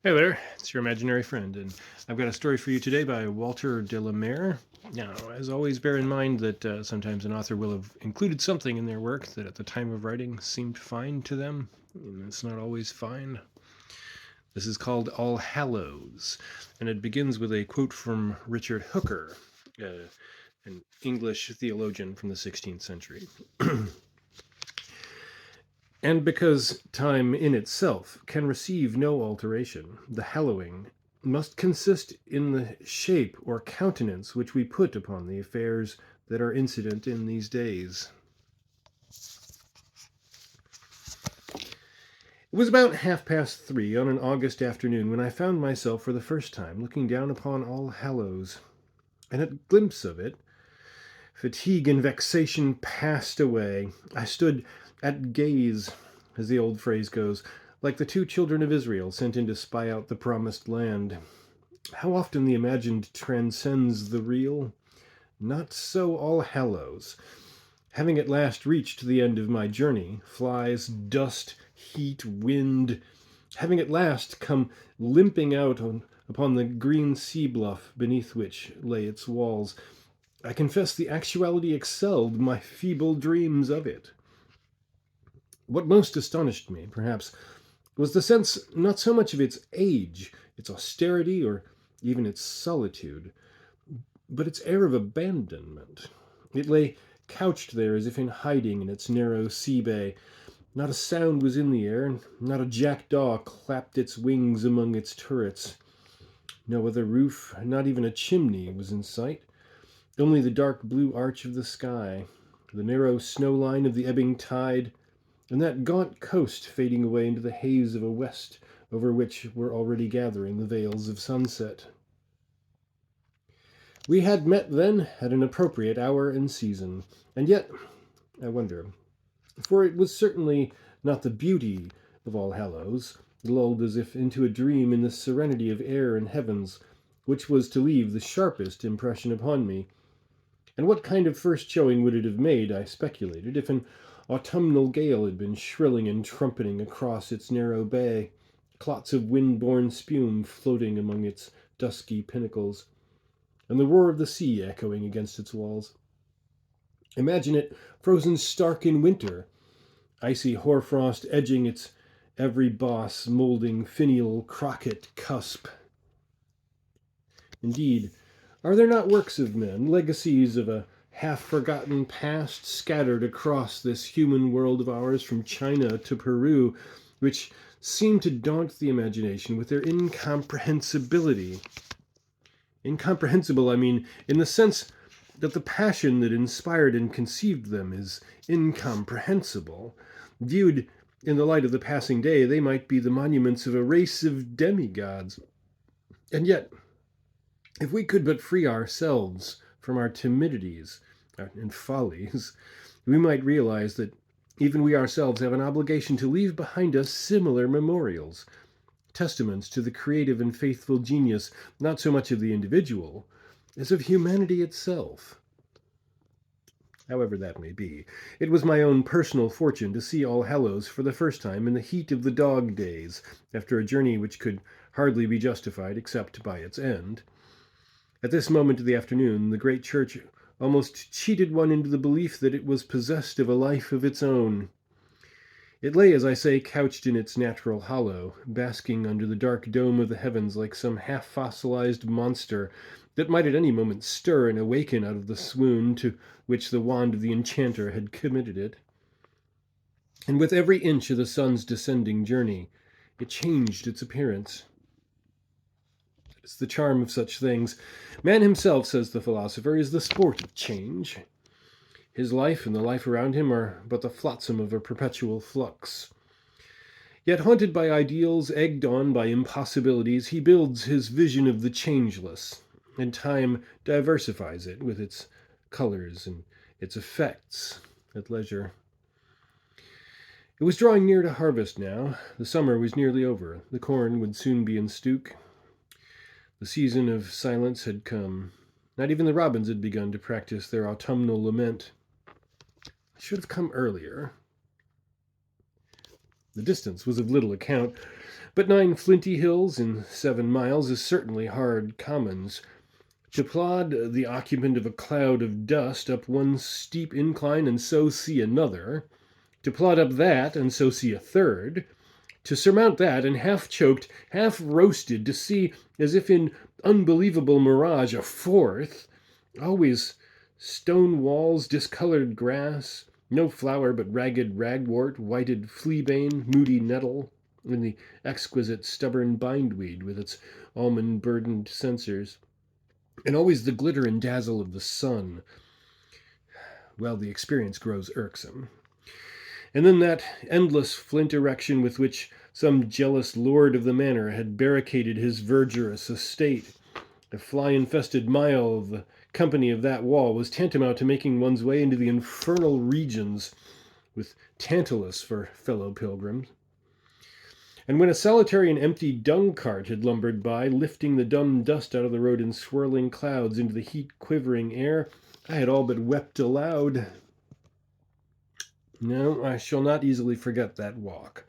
Hey there, it's your imaginary friend, and I've got a story for you today by Walter de la Mare. Now, as always, bear in mind that sometimes an author will have included something in their work that at the time of writing seemed fine to them, and it's not always fine. This is called All Hallows, and it begins with a quote from Richard Hooker, uh, an English theologian from the 16th century. And because time in itself can receive no alteration, the hallowing must consist in the shape or countenance which we put upon the affairs that are incident in these days. It was about 3:30 on an August afternoon when I found myself for the first time looking down upon All Hallows, and at a glimpse of it, fatigue and vexation passed away. I stood at gaze, as the old phrase goes, like the two children of Israel sent in to spy out the promised land. How often the imagined transcends the real? Not so All Hallows. Having at last reached the end of my journey, flies, dust, heat, wind, having at last come limping out upon the green sea bluff beneath which lay its walls, I confess the actuality excelled my feeble dreams of it. What most astonished me, perhaps, was the sense not so much of its age, its austerity, or even its solitude, but its air of abandonment. It lay couched there as if in hiding in its narrow sea bay. Not a sound was in the air, and not a jackdaw clapped its wings among its turrets. No other roof, not even a chimney, was in sight. Only the dark blue arch of the sky, the narrow snow line of the ebbing tide, and that gaunt coast fading away into the haze of a west over which were already gathering the veils of sunset. We had met then at an appropriate hour and season, and yet, I wonder, for it was certainly not the beauty of All Hallows, lulled as if into a dream in the serenity of air and heavens, which was to leave the sharpest impression upon me. And what kind of first showing would it have made, I speculated, if an autumnal gale had been shrilling and trumpeting across its narrow bay, clots of wind-borne spume floating among its dusky pinnacles, and the roar of the sea echoing against its walls? Imagine it frozen stark in winter, icy hoarfrost edging its every boss, moulding finial crockett cusp. Indeed, are there not works of men, legacies of a half forgotten past, scattered across this human world of ours from China to Peru, which seem to daunt the imagination with their incomprehensibility? Incomprehensible, I mean, in the sense that the passion that inspired and conceived them is incomprehensible. Viewed in the light of the passing day, they might be the monuments of a race of demigods. And yet, if we could but free ourselves from our timidities and follies, we might realize that even we ourselves have an obligation to leave behind us similar memorials, testaments to the creative and faithful genius, not so much of the individual, as of humanity itself. However that may be, it was my own personal fortune to see All Hallows for the first time in the heat of the dog days, after a journey which could hardly be justified except by its end. At this moment of the afternoon, the great church almost cheated one into the belief that it was possessed of a life of its own. It lay, as I say, couched in its natural hollow, basking under the dark dome of the heavens like some half fossilized monster that might at any moment stir and awaken out of the swoon to which the wand of the enchanter had committed it. And with every inch of the sun's descending journey, it changed its appearance. It's the charm of such things. Man himself, says the philosopher, is the sport of change. His life and the life around him are but the flotsam of a perpetual flux. Yet haunted by ideals, egged on by impossibilities, he builds his vision of the changeless, and time diversifies it with its colors and its effects at leisure. It was drawing near to harvest now. The summer was nearly over. The corn would soon be in stook. The season of silence had come. Not even the robins had begun to practice their autumnal lament. I should have come earlier. The distance was of little account, But 9 flinty hills in 7 miles is certainly hard commons. To plod the occupant of a cloud of dust up one steep incline and so see another, to plod up that and so see a third, to surmount that and half choked, half roasted, to see, as if in unbelievable mirage, a fourth, always stone walls, discolored grass, no flower but ragged ragwort, whited fleabane, moody nettle, and the exquisite stubborn bindweed with its almond-burdened censers, and always the glitter and dazzle of the sun. Well, the experience grows irksome. And then that endless flint erection with which some jealous lord of the manor had barricaded his verdurous estate. A fly-infested mile of the company of that wall was tantamount to making one's way into the infernal regions, with Tantalus for fellow pilgrims. And when a solitary and empty dung cart had lumbered by, lifting the dumb dust out of the road in swirling clouds into the heat-quivering air, I had all but wept aloud. No, I shall not easily forget that walk,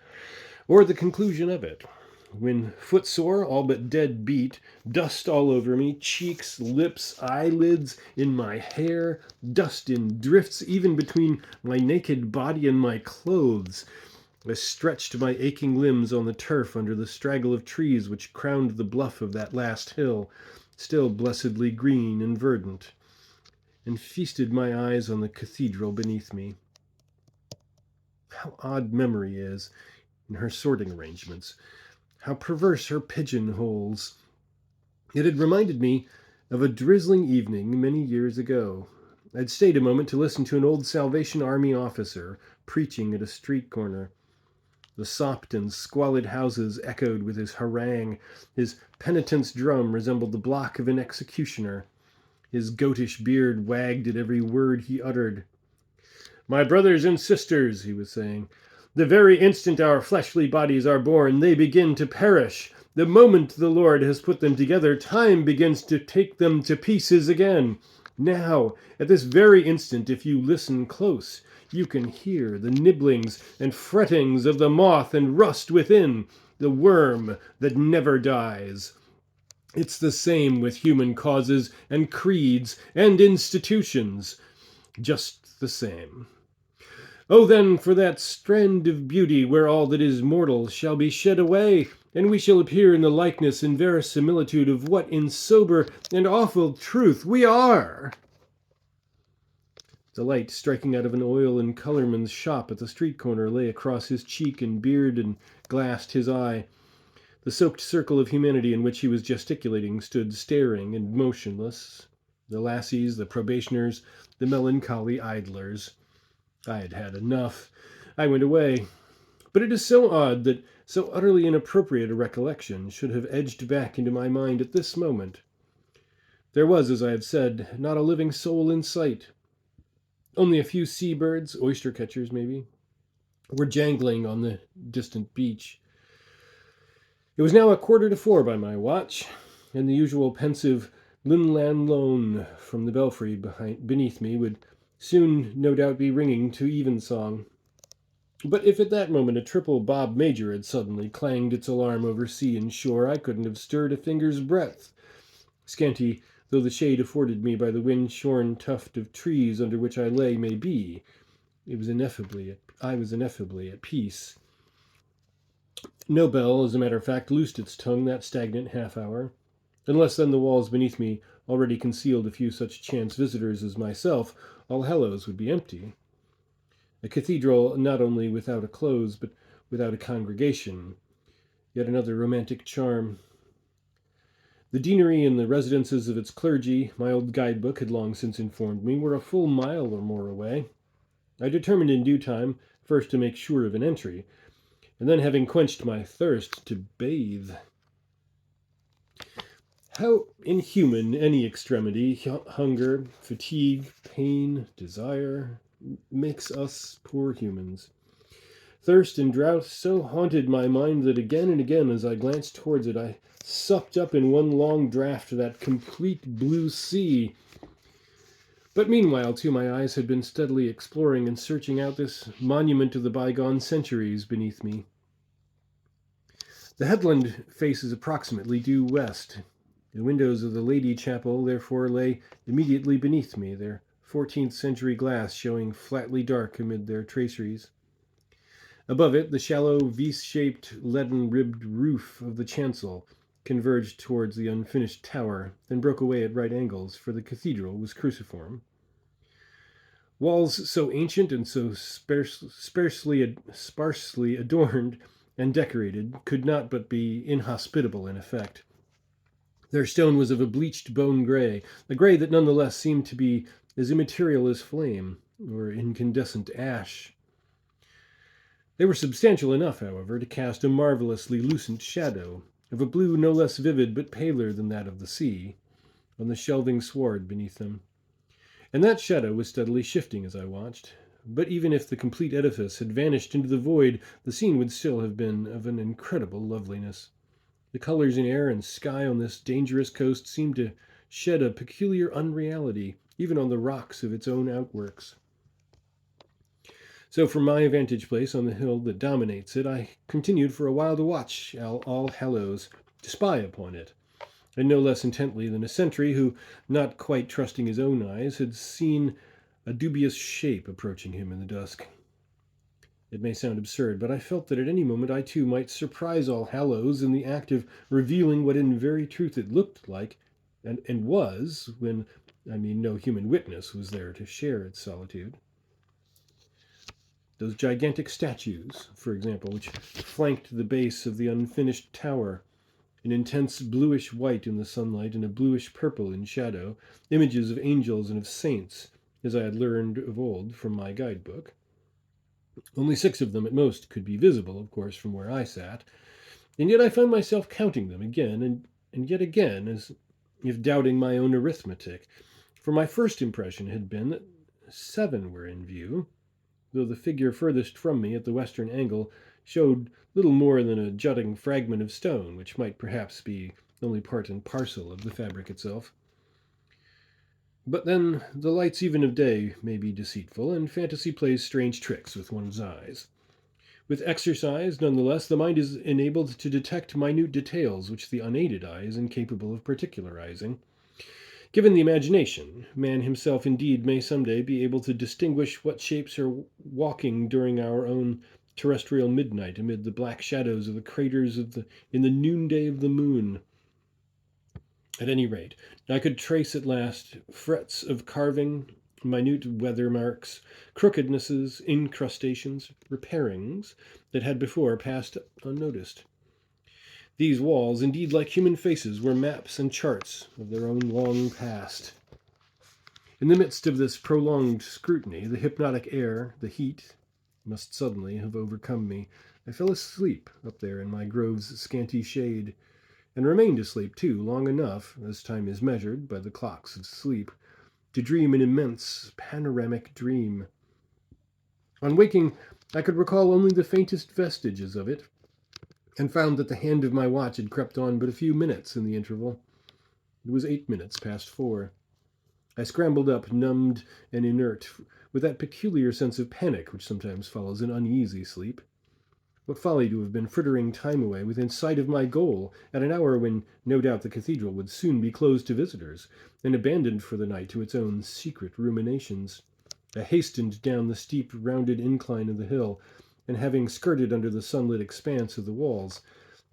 or the conclusion of it, when footsore, all but dead beat, dust all over me, cheeks, lips, eyelids, in my hair, dust in drifts even between my naked body and my clothes, I stretched my aching limbs on the turf under the straggle of trees which crowned the bluff of that last hill, still blessedly green and verdant, and feasted my eyes on the cathedral beneath me. How odd memory is in her sorting arrangements, how perverse her pigeonholes. It had reminded me of a drizzling evening many years ago. I'd stayed a moment to listen to an old Salvation Army officer preaching at a street corner. The sopped and squalid houses echoed with his harangue. His penitent's drum resembled the block of an executioner. His goatish beard wagged at every word he uttered. "My brothers and sisters," he was saying, "the very instant our fleshly bodies are born, they begin to perish. The moment the Lord has put them together, time begins to take them to pieces again. Now, at this very instant, if you listen close, you can hear the nibblings and frettings of the moth and rust within, the worm that never dies. It's the same with human causes and creeds and institutions. Just the same. Oh, then, for that strand of beauty where all that is mortal shall be shed away, and we shall appear in the likeness and verisimilitude of what in sober and awful truth we are." The light striking out of an oil and colorman's shop at the street corner lay across his cheek and beard and glassed his eye. The soaked circle of humanity in which he was gesticulating stood staring and motionless. The lassies, the probationers, the melancholy idlers. I had had enough. I went away. But it is so odd that so utterly inappropriate a recollection should have edged back into my mind at this moment. There was, as I have said, not a living soul in sight. Only a few seabirds, oyster-catchers maybe, were jangling on the distant beach. It was now 3:45 by my watch, and the usual pensive Linlan Lone from the belfry beneath me would soon no doubt be ringing to evensong. But if at that moment a triple Bob Major had suddenly clanged its alarm over sea and shore, I couldn't have stirred a finger's breadth. Scanty though the shade afforded me by the wind-shorn tuft of trees under which I lay may be, I was ineffably at peace. No bell, as a matter of fact, loosed its tongue that stagnant half-hour, unless then the walls beneath me already concealed a few such chance visitors as myself. All Hallows would be empty. A cathedral not only without a close, but without a congregation. Yet another romantic charm. The deanery and the residences of its clergy, my old guidebook had long since informed me, were a full mile or more away. I determined in due time first to make sure of an entry, and then, having quenched my thirst, to bathe. How inhuman any extremity, hunger, fatigue, pain, desire, makes us poor humans. Thirst and drought so haunted my mind that again and again as I glanced towards it, I supped up in one long draught that complete blue sea. But meanwhile, too, my eyes had been steadily exploring and searching out this monument of the bygone centuries beneath me. The headland faces approximately due west. The windows of the Lady Chapel, therefore, lay immediately beneath me, their 14th century glass showing flatly dark amid their traceries. Above it, the shallow, V-shaped, leaden-ribbed roof of the chancel converged towards the unfinished tower, then broke away at right angles, for the cathedral was cruciform. Walls so ancient and so sparsely adorned and decorated could not but be inhospitable in effect. Their stone was of a bleached bone gray, a gray that nonetheless seemed to be as immaterial as flame, or incandescent ash. They were substantial enough, however, to cast a marvellously lucent shadow, of a blue no less vivid but paler than that of the sea, on the shelving sward beneath them. And that shadow was steadily shifting as I watched. But even if the complete edifice had vanished into the void, the scene would still have been of an incredible loveliness. The colors in air and sky on this dangerous coast seemed to shed a peculiar unreality, even on the rocks of its own outworks. So from my vantage place on the hill that dominates it, I continued for a while to watch All Hallows, to spy upon it, and no less intently than a sentry who, not quite trusting his own eyes, had seen a dubious shape approaching him in the dusk. It may sound absurd, but I felt that at any moment I too might surprise All Hallows in the act of revealing what in very truth it looked like and was, when, no human witness was there to share its solitude. Those gigantic statues, for example, which flanked the base of the unfinished tower, an intense bluish white in the sunlight and a bluish purple in shadow, images of angels and of saints, as I had learned of old from my guidebook. Only 6 of them at most could be visible, of course, from where I sat, and yet I found myself counting them again and yet again, as if doubting my own arithmetic, for my first impression had been that 7 were in view, though the figure furthest from me at the western angle showed little more than a jutting fragment of stone, which might perhaps be only part and parcel of the fabric itself. But then, the lights even of day may be deceitful, and fantasy plays strange tricks with one's eyes. With exercise, nonetheless, the mind is enabled to detect minute details which the unaided eye is incapable of particularizing. Given the imagination, man himself indeed may some day be able to distinguish what shapes are walking during our own terrestrial midnight amid the black shadows of the craters in the noonday of the moon. At any rate, I could trace at last frets of carving, minute weather marks, crookednesses, incrustations, repairings that had before passed unnoticed. These walls, indeed like human faces, were maps and charts of their own long past. In the midst of this prolonged scrutiny, the hypnotic air, the heat, must suddenly have overcome me. I fell asleep up there in my grove's scanty shade, and remained asleep, too, long enough, as time is measured by the clocks of sleep, to dream an immense panoramic dream. On waking, I could recall only the faintest vestiges of it, and found that the hand of my watch had crept on but a few minutes in the interval. It was 8 minutes past 4. I scrambled up, numbed and inert, with that peculiar sense of panic which sometimes follows an uneasy sleep. What folly to have been frittering time away within sight of my goal, at an hour when no doubt the cathedral would soon be closed to visitors, and abandoned for the night to its own secret ruminations. I hastened down the steep, rounded incline of the hill, and having skirted under the sunlit expanse of the walls,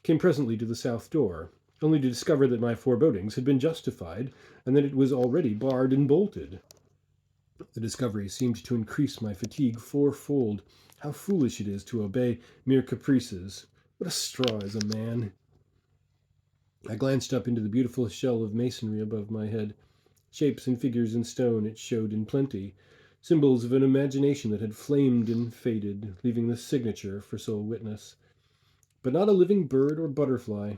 came presently to the south door, only to discover that my forebodings had been justified, and that it was already barred and bolted. The discovery seemed to increase my fatigue fourfold. How foolish it is to obey mere caprices. What a straw is a man! I glanced up into the beautiful shell of masonry above my head. Shapes and figures in stone it showed in plenty, symbols of an imagination that had flamed and faded, leaving the signature for sole witness. But not a living bird or butterfly.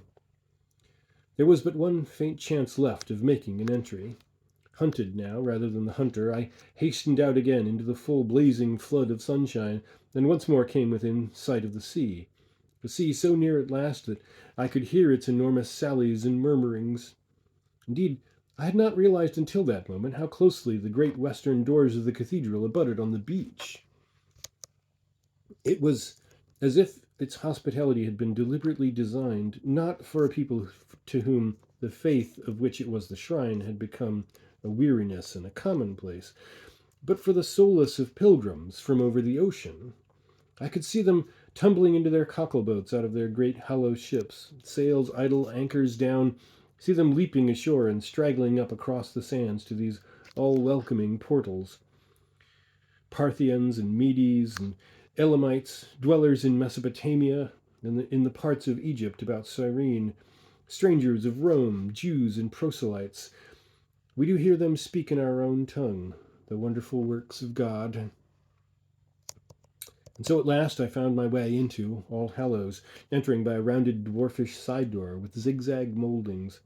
There was but one faint chance left of making an entry. Hunted now, rather than the hunter, I hastened out again into the full blazing flood of sunshine, and once more came within sight of the sea so near at last that I could hear its enormous sallies and murmurings. Indeed, I had not realized until that moment how closely the great western doors of the cathedral abutted on the beach. It was as if its hospitality had been deliberately designed not for a people to whom the faith of which it was the shrine had become a weariness and a commonplace, but for the solace of pilgrims from over the ocean. I could see them tumbling into their cockle-boats out of their great hollow ships, sails idle, anchors down, see them leaping ashore and straggling up across the sands to these all-welcoming portals. Parthians and Medes and Elamites, dwellers in Mesopotamia and in the parts of Egypt about Cyrene, strangers of Rome, Jews and proselytes. We do hear them speak in our own tongue, the wonderful works of God. And so at last I found my way into All Hallows, entering by a rounded dwarfish side door with zigzag mouldings.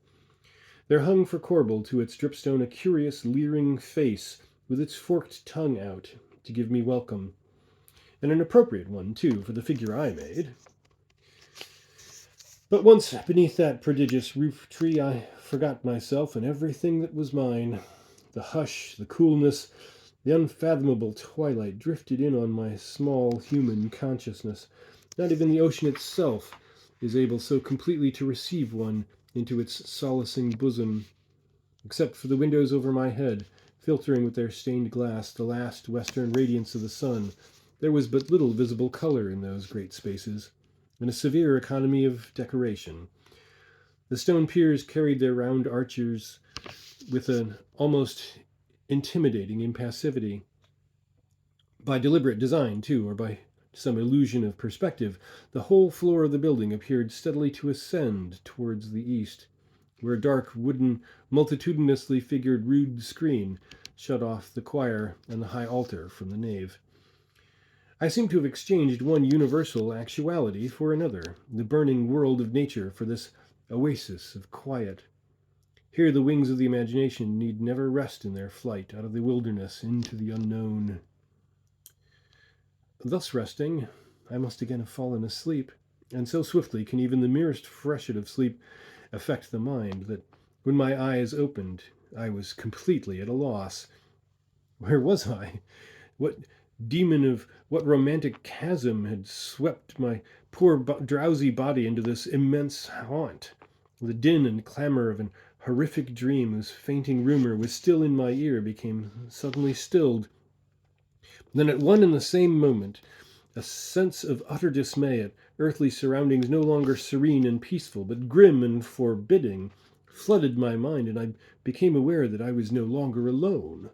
There hung for corbel to its dripstone a curious leering face with its forked tongue out to give me welcome, and an appropriate one, too, for the figure I made. But once beneath that prodigious roof tree I forgot myself and everything that was mine. The hush, the coolness, the unfathomable twilight drifted in on my small human consciousness. Not even the ocean itself is able so completely to receive one into its solacing bosom, except for the windows over my head, filtering with their stained glass the last western radiance of the sun. There was but little visible color in those great spaces, and a severe economy of decoration. The stone piers carried their round arches with an almost intimidating impassivity. By deliberate design, too, or by some illusion of perspective, the whole floor of the building appeared steadily to ascend towards the east, where a dark wooden, multitudinously figured rood screen shut off the choir and the high altar from the nave. I seemed to have exchanged one universal actuality for another, the burning world of nature for this oasis of quiet. Here the wings of the imagination need never rest in their flight out of the wilderness into the unknown. Thus resting, I must again have fallen asleep, and so swiftly can even the merest freshet of sleep affect the mind that when my eyes opened, I was completely at a loss. Where was I? What demon of what romantic chasm had swept my poor drowsy body into this immense haunt? The din and clamor of an horrific dream whose fainting rumor was still in my ear became suddenly stilled. Then at one and the same moment, a sense of utter dismay at earthly surroundings no longer serene and peaceful, but grim and forbidding, flooded my mind, and I became aware that I was no longer alone.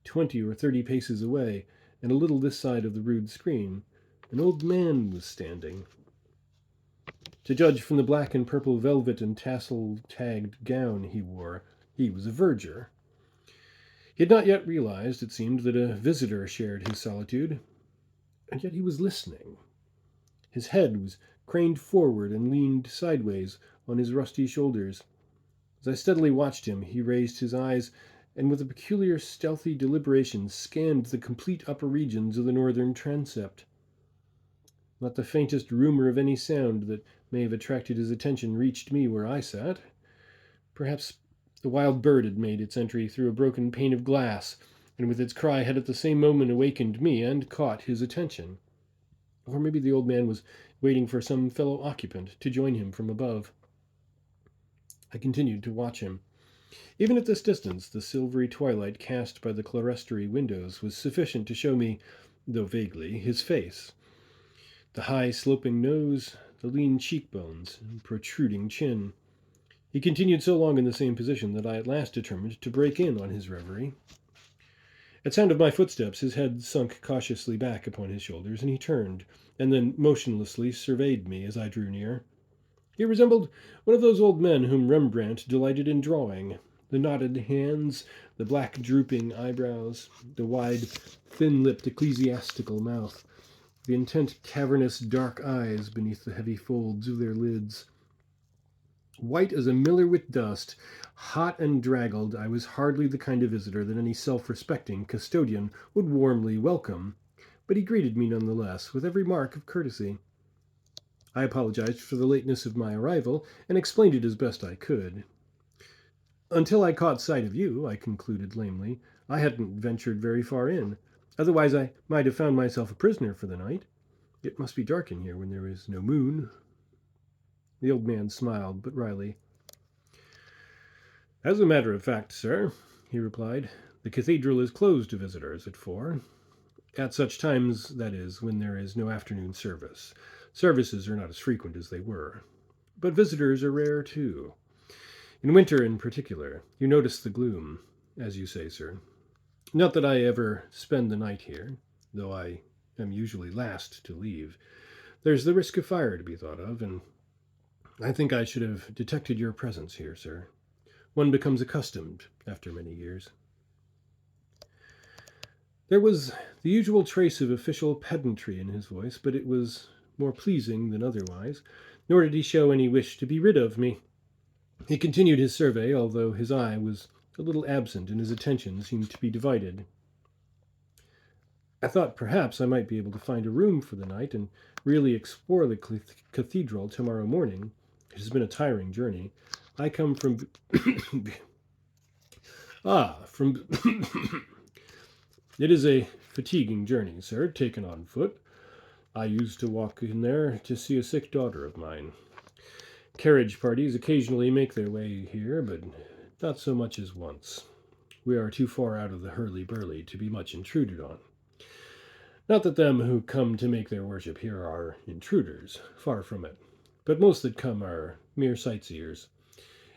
20 or 30 paces away, and a little this side of the rude screen, an old man was standing. To judge from the black and purple velvet and tassel-tagged gown he wore, he was a verger. He had not yet realized, it seemed, that a visitor shared his solitude, and yet he was listening. His head was craned forward and leaned sideways on his rusty shoulders. As I steadily watched him, he raised his eyes and with a peculiar stealthy deliberation scanned the complete upper regions of the northern transept. Not the faintest rumor of any sound that may have attracted his attention reached me where I sat. Perhaps the wild bird had made its entry through a broken pane of glass, and with its cry had at the same moment awakened me and caught his attention. Or maybe the old man was waiting for some fellow occupant to join him from above. I continued to watch him. Even at this distance, the silvery twilight cast by the clerestory windows was sufficient to show me, though vaguely, his face. The high sloping nose, the lean cheekbones, and protruding chin. He continued so long in the same position that I at last determined to break in on his reverie. At sound of my footsteps, his head sunk cautiously back upon his shoulders, and he turned, and then motionlessly surveyed me as I drew near. He resembled one of those old men whom Rembrandt delighted in drawing. The knotted hands, the black drooping eyebrows, the wide, thin-lipped ecclesiastical mouth, the intent cavernous dark eyes beneath the heavy folds of their lids. White as a miller with dust, hot and draggled, I was hardly the kind of visitor that any self-respecting custodian would warmly welcome, but he greeted me none the less, with every mark of courtesy. I apologized for the lateness of my arrival, and explained it as best I could. Until I caught sight of you, I concluded lamely, I hadn't ventured very far in. Otherwise I might have found myself a prisoner for the night. It must be dark in here when there is no moon. The old man smiled, but wryly. As a matter of fact, sir, he replied, the cathedral is closed to visitors at 4. At such times, that is, when there is no afternoon service. Services are not as frequent as they were. But visitors are rare, too. In winter, in particular, you notice the gloom, as you say, sir. Not that I ever spend the night here, though I am usually last to leave. There's the risk of fire to be thought of, and I think I should have detected your presence here, sir. One becomes accustomed after many years. There was the usual trace of official pedantry in his voice, but it was more pleasing than otherwise, nor did he show any wish to be rid of me. He continued his survey, although his eye was a little absent and his attention seemed to be divided. I thought perhaps I might be able to find a room for the night and really explore the cathedral tomorrow morning. It has been a tiring journey. I come from... from... It is a fatiguing journey, sir, taken on foot. I used to walk in there to see a sick daughter of mine. Carriage parties occasionally make their way here, but not so much as once. We are too far out of the hurly-burly to be much intruded on. Not that them who come to make their worship here are intruders, far from it, but most that come are mere sightseers,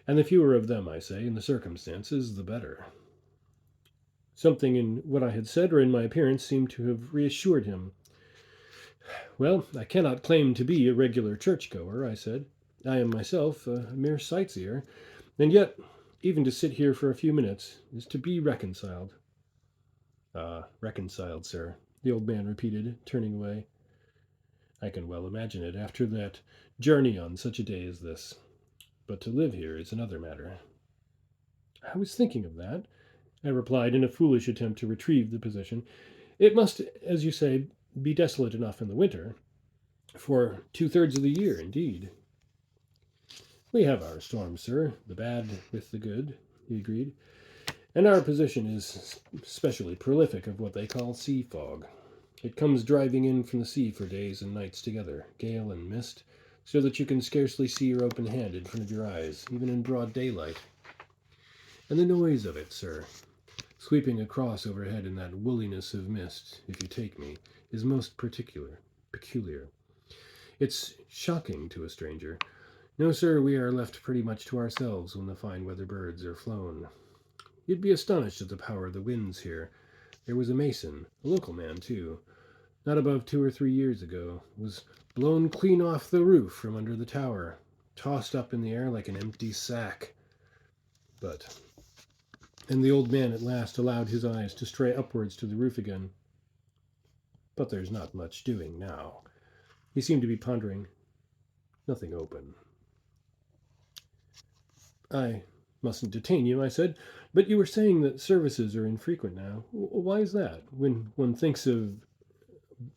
and the fewer of them, I say, in the circumstances, the better. Something in what I had said or in my appearance seemed to have reassured him. Well, I cannot claim to be a regular churchgoer, I said. I am myself a mere sightseer, and yet, even to sit here for a few minutes is to be reconciled. Reconciled, sir, the old man repeated, turning away. I can well imagine it after that journey on such a day as this. But to live here is another matter. I was thinking of that, I replied in a foolish attempt to retrieve the position. It must, as you say, be desolate enough in the winter. For 2/3 of the year, indeed. We have our storms, sir, the bad with the good, he agreed. And our position is specially prolific of what they call sea fog. It comes driving in from the sea for days and nights together, gale and mist, so that you can scarcely see your open hand in front of your eyes, even in broad daylight. And the noise of it, sir, sweeping across overhead in that woolliness of mist, if you take me, is most peculiar. It's shocking to a stranger. No, sir, we are left pretty much to ourselves when the fine weather birds are flown. You'd be astonished at the power of the winds here. There was a mason, a local man, too, not above 2 or 3 years ago, was blown clean off the roof from under the tower, tossed up in the air like an empty sack. And the old man at last allowed his eyes to stray upwards to the roof again. But there's not much doing now. He seemed to be pondering. Nothing open. I mustn't detain you, I said, but you were saying that services are infrequent now. Why is that? When one thinks of...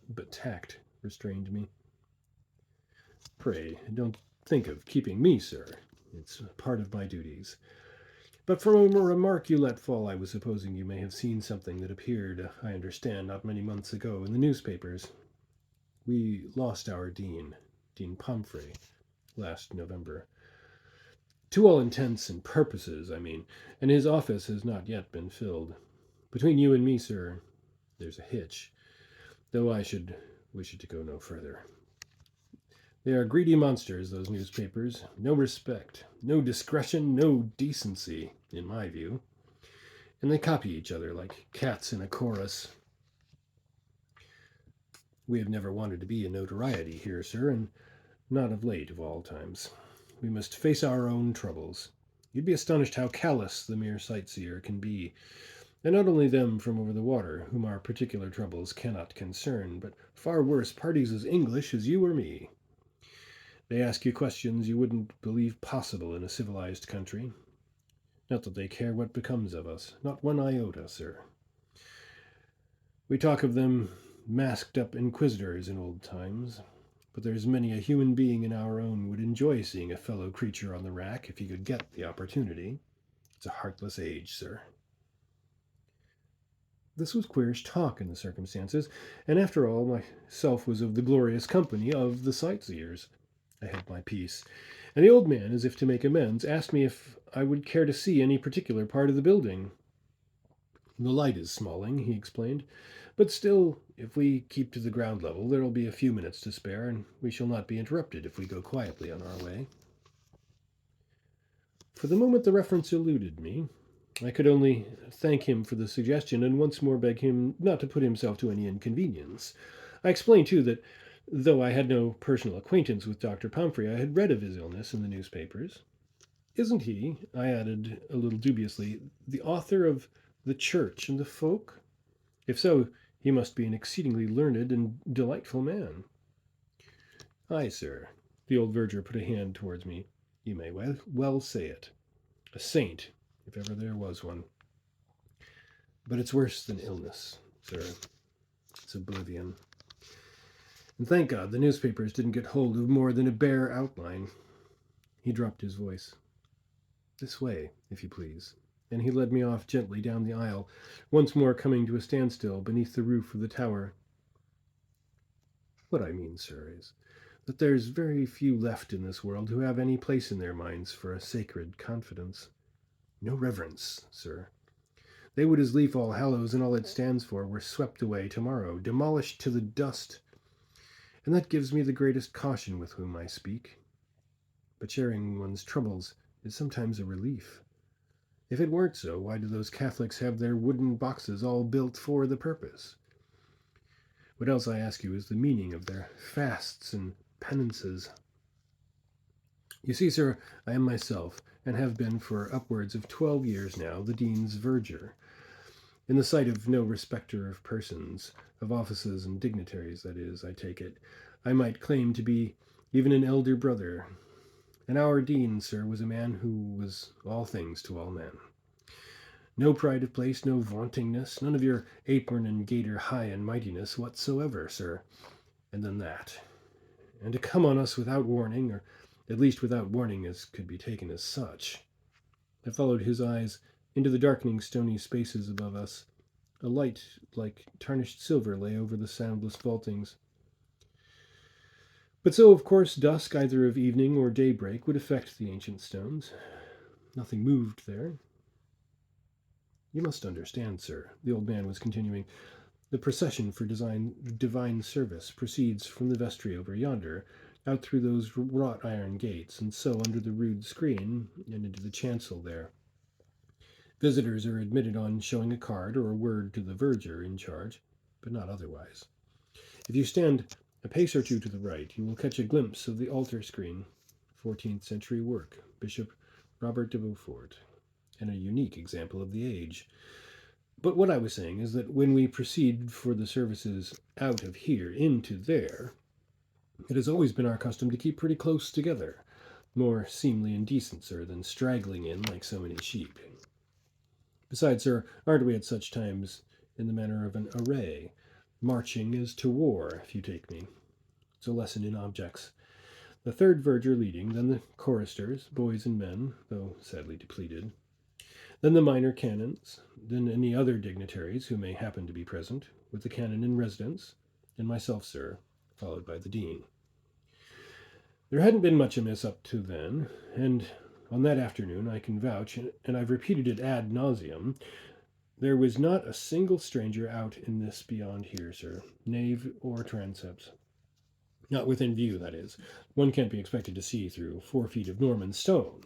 But tact restrained me. Pray, don't think of keeping me, sir. It's part of my duties. But from a remark you let fall, I was supposing you may have seen something that appeared, I understand, not many months ago in the newspapers. We lost our Dean Pomfrey, last November. To all intents and purposes, I mean, and his office has not yet been filled. Between you and me, sir, there's a hitch, though I should wish it to go no further. They are greedy monsters, those newspapers. No respect, no discretion, no decency, in my view. And they copy each other like cats in a chorus. We have never wanted to be a notoriety here, sir, and not of late of all times. We must face our own troubles. You'd be astonished how callous the mere sightseer can be, and not only them from over the water, whom our particular troubles cannot concern, but far worse parties as English as you or me. They ask you questions you wouldn't believe possible in a civilized country. Not that they care what becomes of us, not one iota, sir. We talk of them masked up inquisitors in old times, but there's many a human being in our own would enjoy seeing a fellow creature on the rack if he could get the opportunity. It's a heartless age, sir. This was queerish talk in the circumstances, and after all, myself was of the glorious company of the sightseers. I held my peace, and the old man, as if to make amends, asked me if I would care to see any particular part of the building. The light is smalling, he explained, but still, if we keep to the ground level, there will be a few minutes to spare, and we shall not be interrupted if we go quietly on our way. For the moment the reference eluded me. I could only thank him for the suggestion and once more beg him not to put himself to any inconvenience. I explained, too, that though I had no personal acquaintance with Dr. Pomfrey, I had read of his illness in the newspapers. Isn't he, I added a little dubiously, the author of The Church and the Folk? If so, he must be an exceedingly learned and delightful man. Ay, sir. The old verger put a hand towards me. You may well say it. A saint, if ever there was one. But it's worse than illness, sir. It's oblivion. And thank God the newspapers didn't get hold of more than a bare outline. He dropped his voice. This way, if you please. And he led me off gently down the aisle, once more coming to a standstill beneath the roof of the tower. What I mean, sir, is that there's very few left in this world who have any place in their minds for a sacred confidence. No reverence, sir. They would as lief All Hallows and all it stands for were swept away tomorrow, demolished to the dust. And that gives me the greatest caution with whom I speak. But sharing one's troubles is sometimes a relief. If it weren't so, why do those Catholics have their wooden boxes all built for the purpose? What else, I ask you, is the meaning of their fasts and penances? You see, sir, I am myself, and have been for upwards of 12 years now, the Dean's verger. In the sight of no respecter of persons, of offices and dignitaries, that is, I take it, I might claim to be even an elder brother. And our Dean, sir, was a man who was all things to all men. No pride of place, no vauntingness, none of your apron and gaiter high and mightiness whatsoever, sir. And then that. And to come on us without warning, or at least without warning as could be taken as such. I followed his eyes into the darkening stony spaces above us. A light like tarnished silver lay over the soundless vaultings. But so, of course, dusk either of evening or daybreak would affect the ancient stones. Nothing moved there. You must understand, sir, the old man was continuing, the procession for divine service proceeds from the vestry over yonder, out through those wrought iron gates, and so under the rude screen, and into the chancel there. Visitors are admitted on showing a card or a word to the verger in charge, but not otherwise. If you stand a pace or two to the right, you will catch a glimpse of the altar screen, 14th century work, Bishop Robert de Beaufort, and a unique example of the age. But what I was saying is that when we proceed for the services out of here into there, it has always been our custom to keep pretty close together, more seemly and decent, sir, than straggling in like so many sheep. Besides, sir, aren't we at such times in the manner of an array, marching as to war, if you take me? It's a lesson in objects. The third verger leading, then the choristers, boys and men, though sadly depleted, then the minor canons, then any other dignitaries who may happen to be present, with the canon in residence, and myself, sir, followed by the dean. There hadn't been much amiss up to then, and on that afternoon I can vouch, and I've repeated it ad nauseum, there was not a single stranger out in this beyond here, sir, nave or transept. Not within view, that is. One can't be expected to see through 4 feet of Norman stone.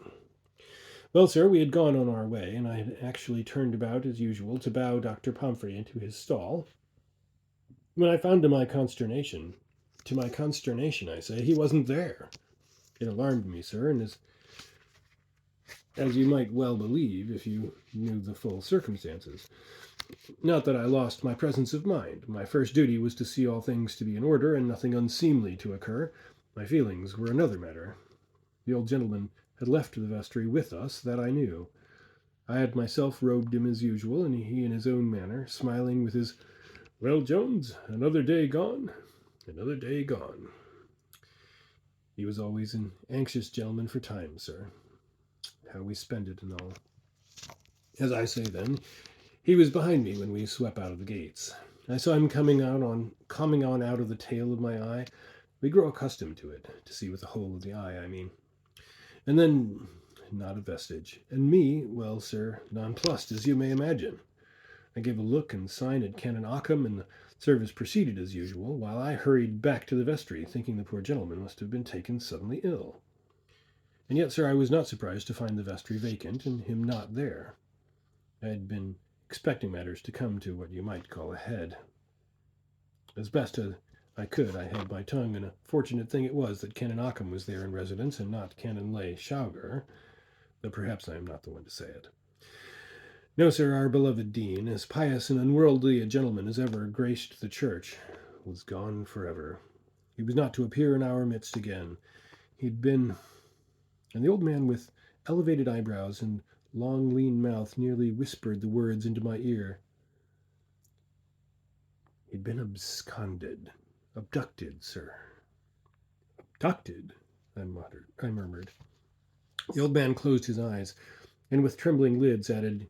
Well, sir, we had gone on our way, and I had actually turned about as usual to bow Dr. Pomfrey into his stall, when I found to my consternation, I say, he wasn't there. It alarmed me, sir, and as you might well believe if you knew the full circumstances. Not that I lost my presence of mind. My first duty was to see all things to be in order and nothing unseemly to occur. My feelings were another matter. The old gentleman had left the vestry with us, that I knew. I had myself robed him as usual, and he in his own manner, smiling with his, "Well, Jones, another day gone, another day gone." He was always an anxious gentleman for time, sir. How we spend it and all. As I say then, He was behind me when we swept out of the gates. I saw him coming on out of the tail of my eye. We grow accustomed to it, to see with the whole of the eye, I mean. And then, not a vestige. And me, well, sir, nonplussed, as you may imagine. I gave a look and sign at Canon Ockham, and the service proceeded as usual, while I hurried back to the vestry, thinking the poor gentleman must have been taken suddenly ill. And yet, sir, I was not surprised to find the vestry vacant and him not there. I had been expecting matters to come to what you might call a head. As best as I could, I held my tongue, and a fortunate thing it was that Canon Ockham was there in residence, and not Canon Lay Shauger, though perhaps I am not the one to say it. No, sir, our beloved dean, as pious and unworldly a gentleman as ever graced the church, was gone forever. He was not to appear in our midst again. He'd been... And the old man with elevated eyebrows and long lean mouth nearly whispered the words into my ear. He'd been abducted, sir. Abducted? I murmured. The old man closed his eyes, and with trembling lids added,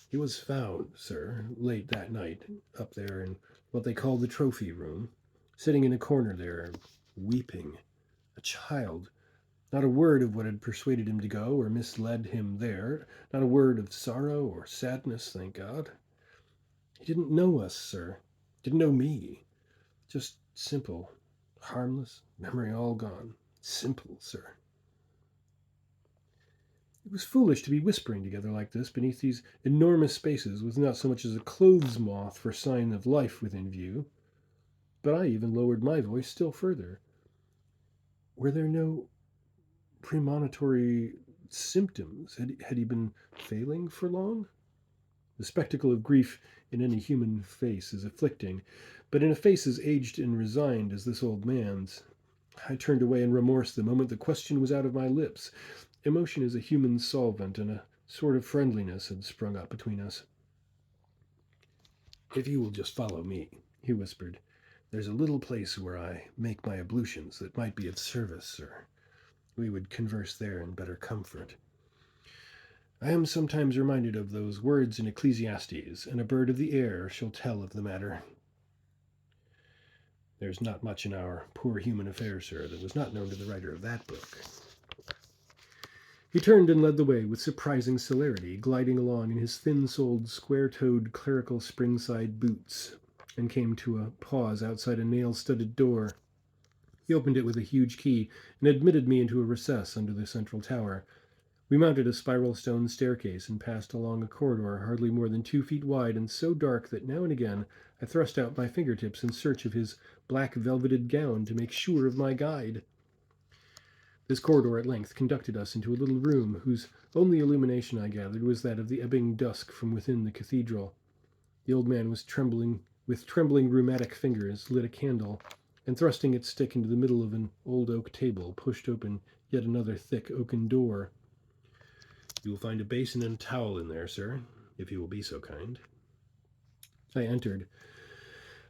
He was found, sir, late that night, up there in what they call the trophy room, sitting in a corner there, weeping. A child. Not a word of what had persuaded him to go or misled him there. Not a word of sorrow or sadness, thank God. He didn't know us, sir. Didn't know me. Just simple, harmless, memory all gone. Simple, sir. It was foolish to be whispering together like this beneath these enormous spaces with not so much as a clothes moth for sign of life within view. But I even lowered my voice still further. Were there no premonitory symptoms? Had he been failing for long? The spectacle of grief in any human face is afflicting, but in a face as aged and resigned as this old man's, I turned away in remorse the moment the question was out of my lips. Emotion is a human solvent, and a sort of friendliness had sprung up between us. If you will just follow me, he whispered, there's a little place where I make my ablutions that might be of service, sir. We would converse there in better comfort. I am sometimes reminded of those words in Ecclesiastes, and a bird of the air shall tell of the matter. There's not much in our poor human affairs, sir, that was not known to the writer of that book. He turned and led the way with surprising celerity, gliding along in his thin-soled, square-toed clerical springside boots, and came to a pause outside a nail-studded door. He opened it with a huge key and admitted me into a recess under the central tower. We mounted a spiral stone staircase and passed along a corridor hardly more than 2 feet wide and so dark that now and again I thrust out my fingertips in search of his black velveted gown to make sure of my guide. This corridor at length conducted us into a little room whose only illumination, I gathered, was that of the ebbing dusk from within the cathedral. The old man was with trembling rheumatic fingers, lit a candle, and thrusting its stick into the middle of an old oak table, pushed open yet another thick oaken door. You will find a basin and a towel in there, sir, if you will be so kind. I entered.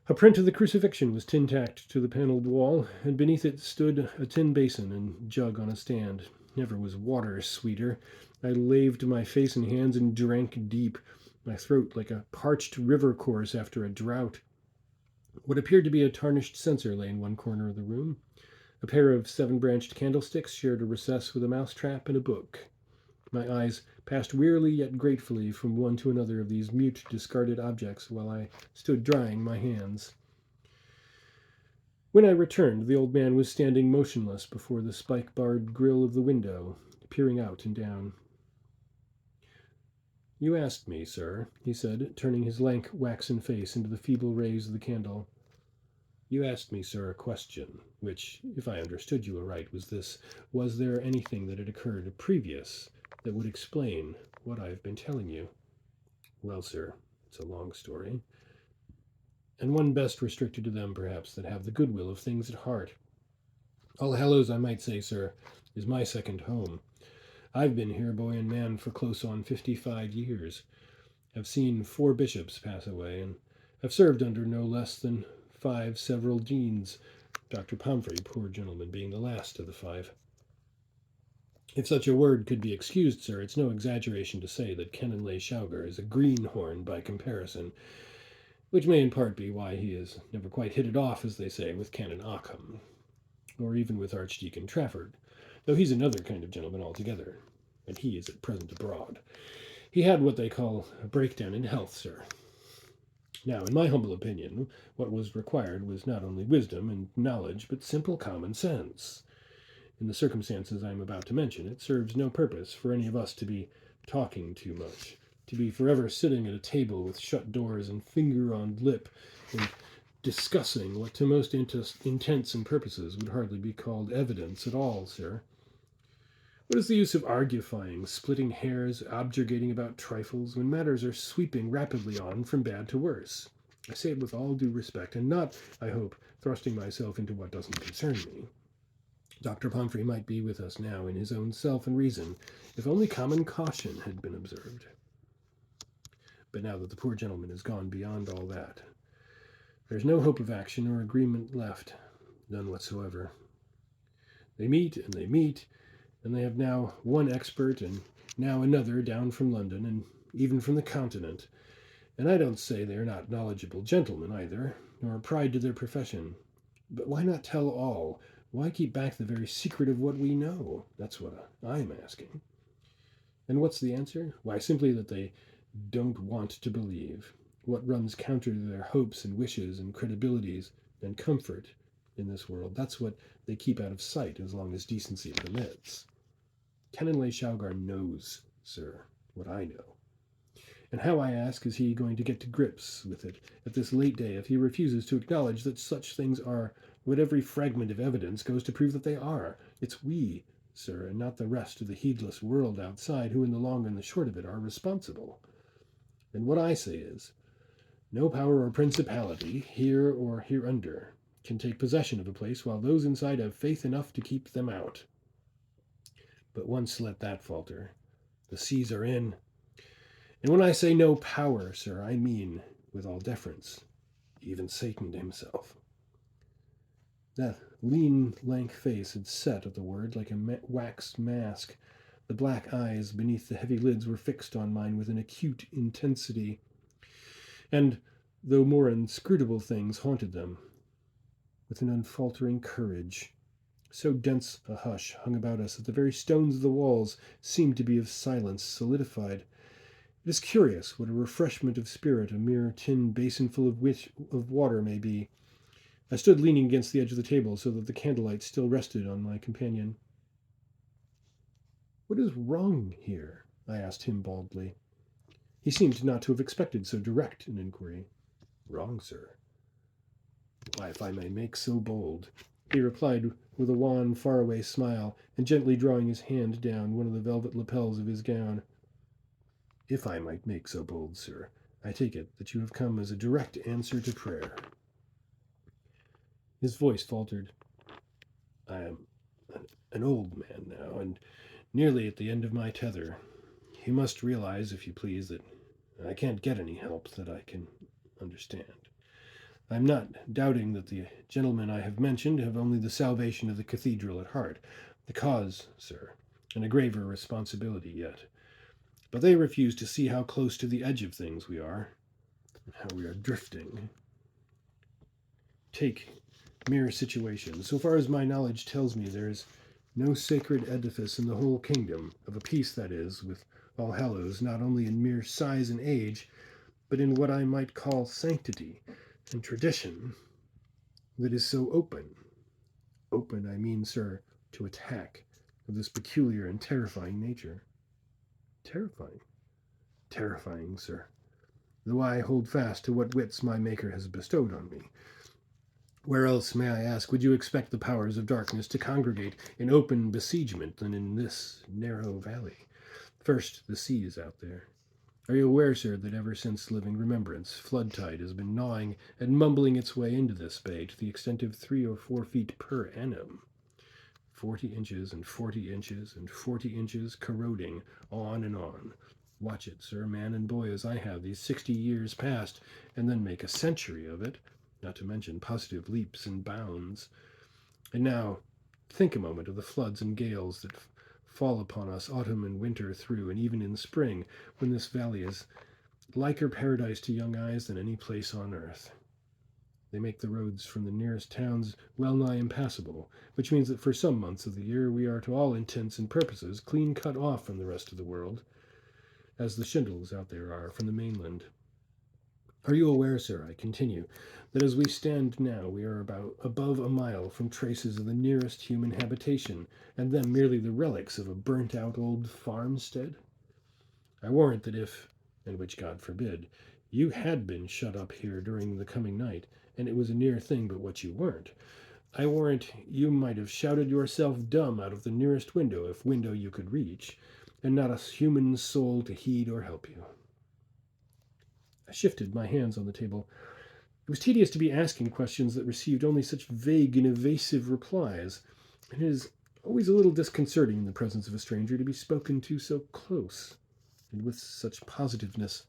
A print of the crucifixion was tin-tacked to the panelled wall, and beneath it stood a tin basin and jug on a stand. Never was water sweeter. I laved my face and hands and drank deep, my throat like a parched river course after a drought. What appeared to be a tarnished censer lay in one corner of the room. A pair of 7-branched candlesticks shared a recess with a mousetrap and a book. My eyes passed wearily yet gratefully from one to another of these mute, discarded objects while I stood drying my hands. When I returned, the old man was standing motionless before the spike-barred grille of the window, peering out and down. You asked me, sir, he said, turning his lank, waxen face into the feeble rays of the candle. You asked me, sir, a question, which, if I understood you aright, was this: was there anything that had occurred previous that would explain what I have been telling you? Well, sir, it's a long story, and one best restricted to them, perhaps, that have the goodwill of things at heart. All Hallows, I might say, sir, is my second home. I've been here, boy and man, for close on 55 years. Have seen 4 bishops pass away, and have served under no less than 5 several deans, Dr. Pomfrey, poor gentleman, being the last of the 5. If such a word could be excused, sir, it's no exaggeration to say that Canon Lay Shaugar is a greenhorn by comparison, which may in part be why he has never quite hit it off, as they say, with Canon Ockham, or even with Archdeacon Trafford, though he's another kind of gentleman altogether, and he is at present abroad. He had what they call a breakdown in health, sir. Now, in my humble opinion, what was required was not only wisdom and knowledge, but simple common sense. In the circumstances I am about to mention, it serves no purpose for any of us to be talking too much, to be forever sitting at a table with shut doors and finger on lip and discussing what to most intents and purposes would hardly be called evidence at all, sir. What is the use of argufying, splitting hairs, objurgating about trifles, when matters are sweeping rapidly on from bad to worse? I say it with all due respect, and not, I hope, thrusting myself into what doesn't concern me. Dr. Pomfrey might be with us now in his own self and reason, if only common caution had been observed. But now that the poor gentleman has gone beyond all that, there's no hope of action or agreement left, none whatsoever. They meet, and they have now one expert and now another down from London and even from the continent. And I don't say they are not knowledgeable gentlemen either, nor a pride to their profession. But why not tell all? Why keep back the very secret of what we know? That's what I'm asking. And what's the answer? Why, simply that they don't want to believe. What runs counter to their hopes and wishes and credibilities and comfort in this world, that's what they keep out of sight as long as decency permits. Canon Lay Shaugar knows, sir, what I know. And how, I ask, is he going to get to grips with it at this late day if he refuses to acknowledge that such things are what every fragment of evidence goes to prove that they are? It's we, sir, and not the rest of the heedless world outside who, in the long and the short of it, are responsible. And what I say is, no power or principality, here or hereunder, can take possession of a place while those inside have faith enough to keep them out. But once let that falter, the seas are in. And when I say no power, sir, I mean, with all deference, even Satan himself. That lean, lank face had set at the word like a waxed mask. The black eyes beneath the heavy lids were fixed on mine with an acute intensity, and, though more inscrutable things haunted them, with an unfaltering courage. So dense a hush hung about us that the very stones of the walls seemed to be of silence solidified. It is curious what a refreshment of spirit a mere tin basinful of water may be. I stood leaning against the edge of the table so that the candlelight still rested on my companion. "What is wrong here?" I asked him baldly. He seemed not to have expected so direct an inquiry. "Wrong, sir? Why, if I may make so bold," he replied with a wan, faraway smile, and gently drawing his hand down one of the velvet lapels of his gown. "If I might make so bold, sir, I take it that you have come as a direct answer to prayer." His voice faltered. "I am an old man now, and nearly at the end of my tether. You must realize, if you please, that I can't get any help that I can understand. I'm not doubting that the gentlemen I have mentioned have only the salvation of the cathedral at heart, the cause, sir, and a graver responsibility yet. But they refuse to see how close to the edge of things we are, and how we are drifting. Take mere situation. So far as my knowledge tells me, there is no sacred edifice in the whole kingdom, of a piece, that is, with All Hallows, not only in mere size and age, but in what I might call sanctity and tradition, that is so open. Open, I mean, sir, to attack of this peculiar and terrifying nature. Terrifying? Terrifying, sir. Though I hold fast to what wits my Maker has bestowed on me. Where else, may I ask, would you expect the powers of darkness to congregate in open besiegement than in this narrow valley? First, the sea is out there. Are you aware, sir, that ever since living remembrance, flood tide has been gnawing and mumbling its way into this bay to the extent of 3 or 4 feet per annum? 40 inches and 40 inches and 40 inches, corroding on and on. Watch it, sir, man and boy, as I have these 60 years past, and then make a century of it, not to mention positive leaps and bounds. And now, think a moment of the floods and gales that fall upon us autumn and winter through, and even in spring, when this valley is liker paradise to young eyes than any place on earth. They make the roads from the nearest towns well nigh impassable, which means that for some months of the year we are to all intents and purposes clean cut off from the rest of the world, as the shingles out there are from the mainland. Are you aware, sir, I continue, that as we stand now we are about above a mile from traces of the nearest human habitation, and them merely the relics of a burnt-out old farmstead? I warrant that if, and which God forbid, you had been shut up here during the coming night, and it was a near thing but what you weren't, I warrant you might have shouted yourself dumb out of the nearest window, if window you could reach, and not a human soul to heed or help you. I shifted my hands on the table. It was tedious to be asking questions that received only such vague and evasive replies, and it is always a little disconcerting in the presence of a stranger to be spoken to so close, and with such positiveness.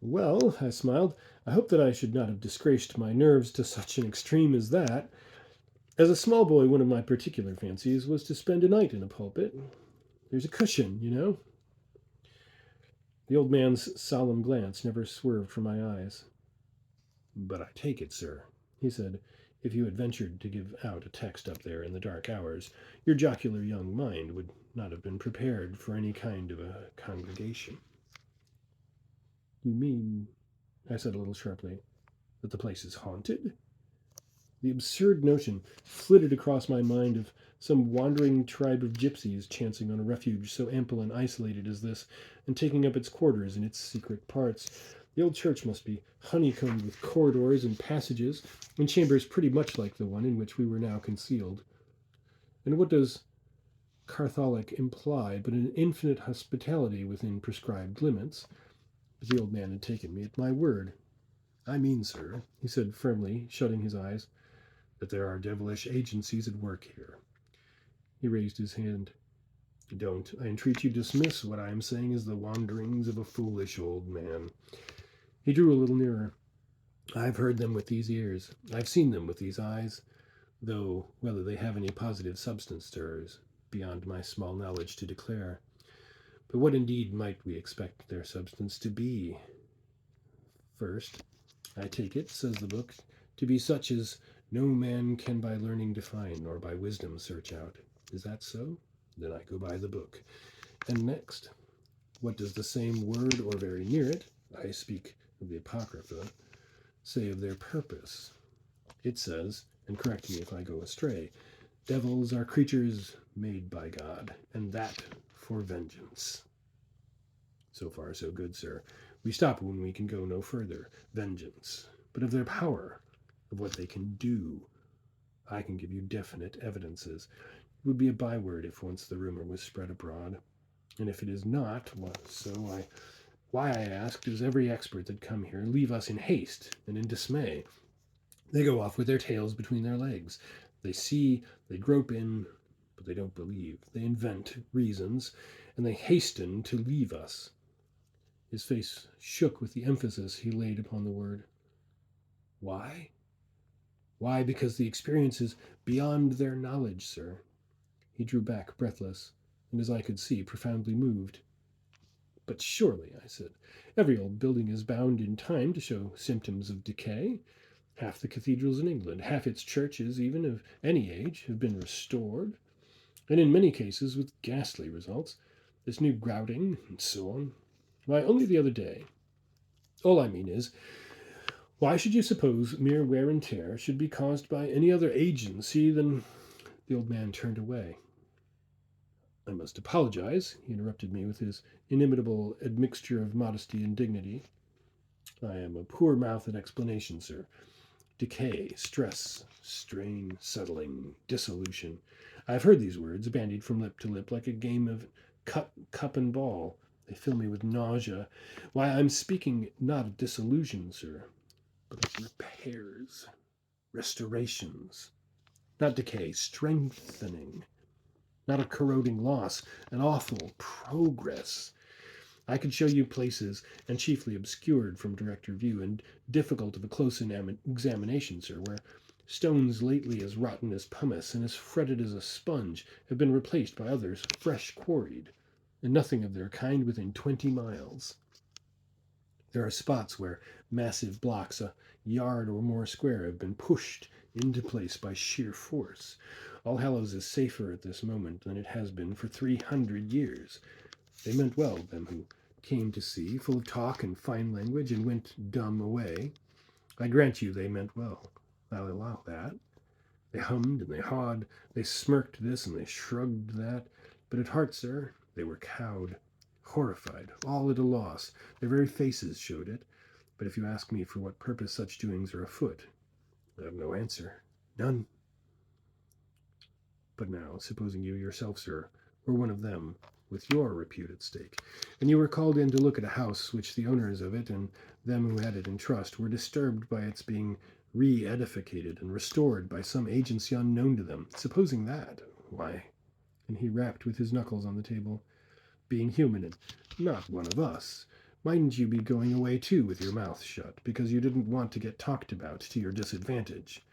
Well, I smiled, I hope that I should not have disgraced my nerves to such an extreme as that. As a small boy, one of my particular fancies was to spend a night in a pulpit. There's a cushion, you know. The old man's solemn glance never swerved from my eyes. But I take it, sir, he said, if you had ventured to give out a text up there in the dark hours, your jocular young mind would not have been prepared for any kind of a congregation. You mean, I said a little sharply, that the place is haunted? The absurd notion flitted across my mind of some wandering tribe of gypsies chancing on a refuge so ample and isolated as this, and taking up its quarters in its secret parts. The old church must be honeycombed with corridors and passages, and chambers pretty much like the one in which we were now concealed. And what does Catholic imply but an infinite hospitality within prescribed limits? But the old man had taken me at my word. I mean, sir, he said firmly, shutting his eyes, that there are devilish agencies at work here. He raised his hand. Don't, I entreat you, dismiss what I am saying as the wanderings of a foolish old man. He drew a little nearer. I've heard them with these ears. I've seen them with these eyes, though whether they have any positive substance to is beyond my small knowledge to declare. But what indeed might we expect their substance to be? First, I take it, says the book, to be such as no man can by learning define, nor by wisdom search out. Is that so? Then I go by the book. And next, what does the same word, or very near it, I speak of the Apocrypha, say of their purpose? It says, and correct me if I go astray, devils are creatures made by God, and that for vengeance. So far, so good, sir. We stop when we can go no further. Vengeance. But of their power, of what they can do, I can give you definite evidences. It would be a byword if once the rumor was spread abroad. And if it is not, why I ask, does every expert that come here leave us in haste and in dismay? They go off with their tails between their legs. They see, they grope in, but they don't believe. They invent reasons, and they hasten to leave us. His face shook with the emphasis he laid upon the word. Why? Why, because the experience is beyond their knowledge, sir. He drew back, breathless, and as I could see, profoundly moved. But surely, I said, every old building is bound in time to show symptoms of decay. Half the cathedrals in England, half its churches, even of any age, have been restored, and in many cases with ghastly results. This new grouting, and so on. Why, only the other day. All I mean is, why should you suppose mere wear and tear should be caused by any other agency than... The old man turned away. I must apologize, he interrupted me with his inimitable admixture of modesty and dignity. I am a poor mouth at explanation, sir. Decay, stress, strain, settling, dissolution. I have heard these words bandied from lip to lip like a game of cup and ball. They fill me with nausea. Why, I'm speaking not of dissolution, sir, but of repairs, restorations. Not decay, strengthening. Not a corroding loss, an awful progress. I could show you places, and chiefly obscured from direct view, and difficult of a close examination, sir, where Stones lately as rotten as pumice and as fretted as a sponge have been replaced by others fresh quarried, and nothing of their kind within 20 miles. There are spots where massive blocks a yard or more square have been pushed into place by sheer force. All Hallows is safer at this moment than it has been for 300 years. They meant well, them who came to see, full of talk and fine language, and went dumb away. I grant you they meant well. I'll allow that. They hummed and they hawed, they smirked this and they shrugged that, but at heart, sir, they were cowed, horrified, all at a loss. Their very faces showed it. But if you ask me for what purpose such doings are afoot, I have no answer. None. But now, supposing you yourself, sir, were one of them, with your repute at stake, and you were called in to look at a house which the owners of it and them who had it in trust were disturbed by its being re-edificated and restored by some agency unknown to them, supposing that, why, and he rapped with his knuckles on the table, being human and not one of us, mightn't you be going away too with your mouth shut, because you didn't want to get talked about to your disadvantage?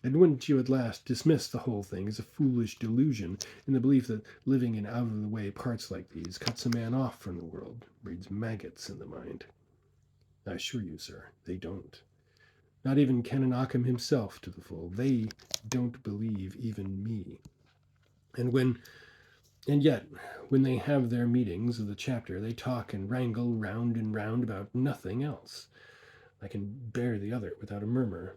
And wouldn't you at last dismiss the whole thing as a foolish delusion in the belief that living in out-of-the-way parts like these cuts a man off from the world, breeds maggots in the mind? I assure you, sir, they don't. Not even Canon Ockham himself to the full. They don't believe even me. And yet, when they have their meetings of the chapter, they talk and wrangle round and round about nothing else. I can bear the other without a murmur.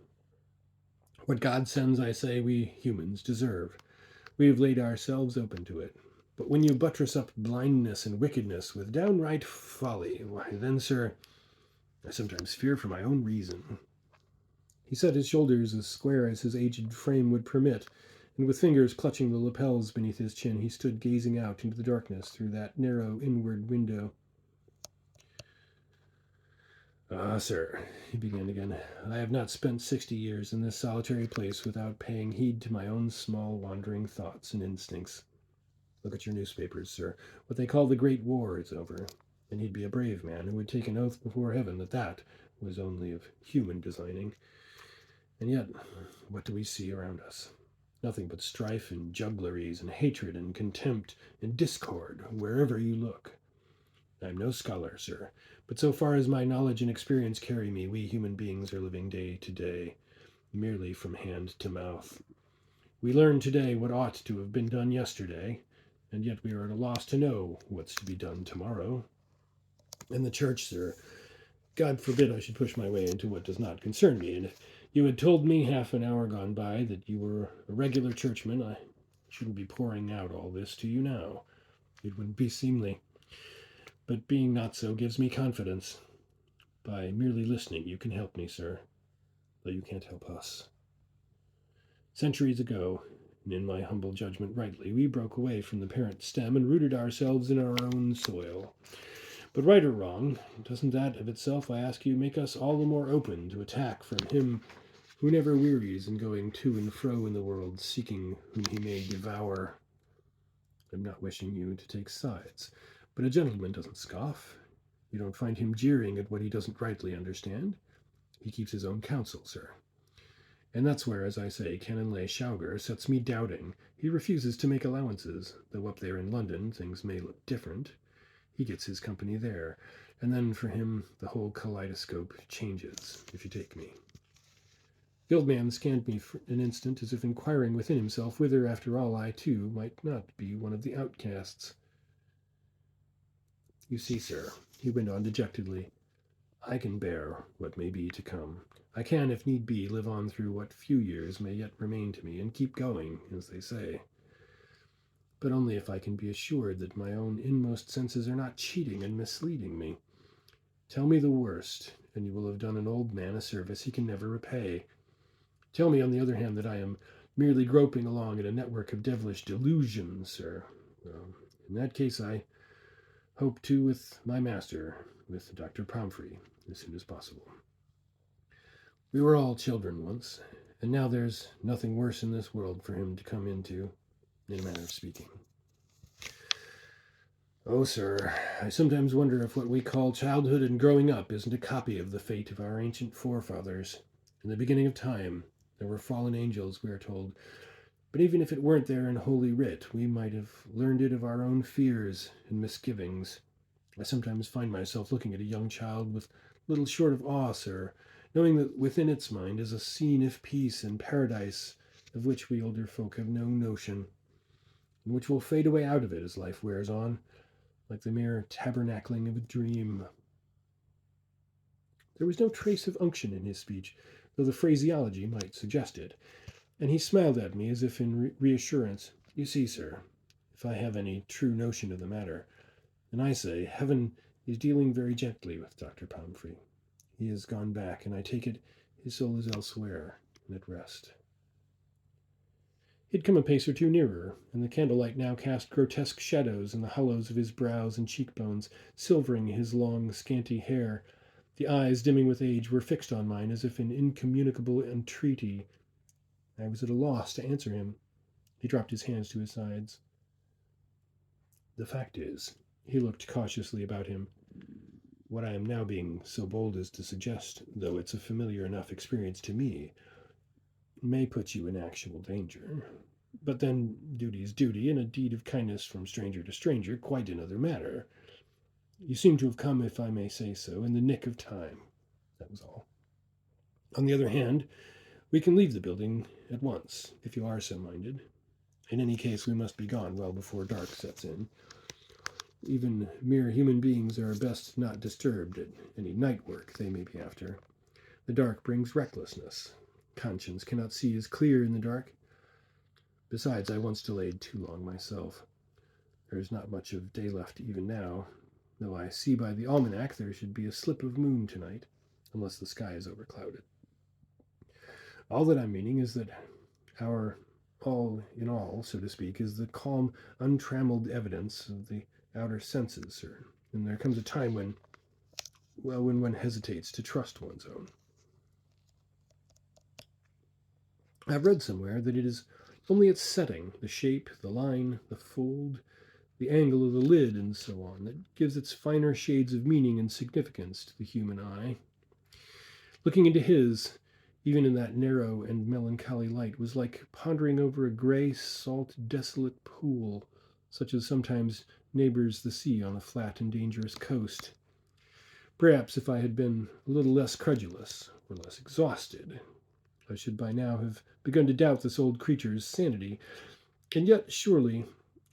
What God sends, I say, we humans deserve. We have laid ourselves open to it. But when you buttress up blindness and wickedness with downright folly, why then, sir, I sometimes fear for my own reason. He set his shoulders as square as his aged frame would permit, and with fingers clutching the lapels beneath his chin, he stood gazing out into the darkness through that narrow inward window. Ah, sir, he began again, I have not spent 60 years in this solitary place without paying heed to my own small wandering thoughts and instincts. Look at your newspapers, sir. What they call the Great War is over, and he'd be a brave man who would take an oath before heaven that that was only of human designing. And yet, what do we see around us? Nothing but strife and juggleries and hatred and contempt and discord wherever you look. I am no scholar, sir, but so far as my knowledge and experience carry me, we human beings are living day to day, merely from hand to mouth. We learn today what ought to have been done yesterday, and yet we are at a loss to know what's to be done tomorrow. And the church, sir, God forbid I should push my way into what does not concern me, and if you had told me half an hour gone by that you were a regular churchman, I shouldn't be pouring out all this to you now. It wouldn't be seemly. But being not so gives me confidence. By merely listening, you can help me, sir, though you can't help us. Centuries ago, and in my humble judgment rightly, we broke away from the parent stem and rooted ourselves in our own soil. But right or wrong, doesn't that of itself, I ask you, make us all the more open to attack from him who never wearies in going to and fro in the world, seeking whom he may devour? I'm not wishing you to take sides, but a gentleman doesn't scoff. You don't find him jeering at what he doesn't rightly understand. He keeps his own counsel, sir. And that's where, as I say, Canon Lay Shauger sets me doubting. He refuses to make allowances, though up there in London things may look different. He gets his company there, and then for him the whole kaleidoscope changes, if you take me. The old man scanned me for an instant as if inquiring within himself whether, after all, I, too, might not be one of the outcasts. You see, sir, he went on dejectedly, I can bear what may be to come. I can, if need be, live on through what few years may yet remain to me, and keep going, as they say. But only if I can be assured that my own inmost senses are not cheating and misleading me. Tell me the worst, and you will have done an old man a service he can never repay. Tell me, on the other hand, that I am merely groping along in a network of devilish delusions, sir. Well, in that case, I hope to with my master, with Dr. Pomfrey, as soon as possible. We were all children once, and now there's nothing worse in this world for him to come into, in a manner of speaking. Oh, sir, I sometimes wonder if what we call childhood and growing up isn't a copy of the fate of our ancient forefathers in the beginning of time, There were fallen angels, we are told. But even if it weren't there in Holy Writ, we might have learned it of our own fears and misgivings. I sometimes find myself looking at a young child with little short of awe, sir, knowing that within its mind is a scene of peace and paradise of which we older folk have no notion, and which will fade away out of it as life wears on, like the mere tabernacling of a dream. There was no trace of unction in his speech, though the phraseology might suggest it, and he smiled at me as if in reassurance. You see, sir, if I have any true notion of the matter, and I say, Heaven is dealing very gently with Dr. Pomfrey. He has gone back, and I take it his soul is elsewhere and at rest. He had come a pace or two nearer, and the candlelight now cast grotesque shadows in the hollows of his brows and cheekbones, silvering his long, scanty hair. The eyes, dimming with age, were fixed on mine as if in incommunicable entreaty. I was at a loss to answer him. He dropped his hands to his sides. The fact is, he looked cautiously about him. What I am now being so bold as to suggest, though it's a familiar enough experience to me, may put you in actual danger. But then duty's duty, and a deed of kindness from stranger to stranger, quite another matter. You seem to have come, if I may say so, in the nick of time. That was all. On the other hand, we can leave the building at once, if you are so minded. In any case, we must be gone well before dark sets in. Even mere human beings are best not disturbed at any night work they may be after. The dark brings recklessness. Conscience cannot see as clear in the dark. Besides, I once delayed too long myself. There is not much of day left even now, though I see by the almanac there should be a slip of moon tonight, unless the sky is overclouded. All that I'm meaning is that our all in all, so to speak, is the calm, untrammeled evidence of the outer senses, sir. And there comes a time when one hesitates to trust one's own. I've read somewhere that it is only its setting, the shape, the line, the fold, the angle of the lid, and so on, that gives its finer shades of meaning and significance to the human eye. Looking into his, even in that narrow and melancholy light, was like pondering over a gray, salt, desolate pool, such as sometimes neighbors the sea on a flat and dangerous coast. Perhaps if I had been a little less credulous, or less exhausted, I should by now have begun to doubt this old creature's sanity. And yet, surely,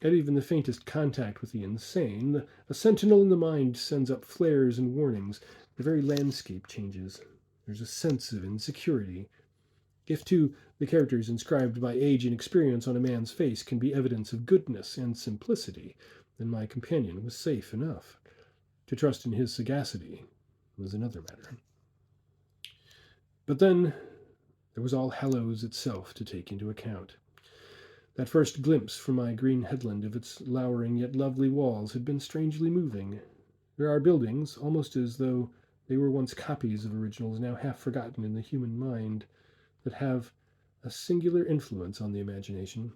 at even the faintest contact with the insane, a sentinel in the mind sends up flares and warnings. The very landscape changes. There's a sense of insecurity. If, too, the characters inscribed by age and experience on a man's face can be evidence of goodness and simplicity, then my companion was safe enough. To trust in his sagacity was another matter. But then there was All Hallows itself to take into account. That first glimpse from my green headland of its lowering yet lovely walls had been strangely moving. There are buildings, almost as though they were once copies of originals now half forgotten in the human mind, that have a singular influence on the imagination.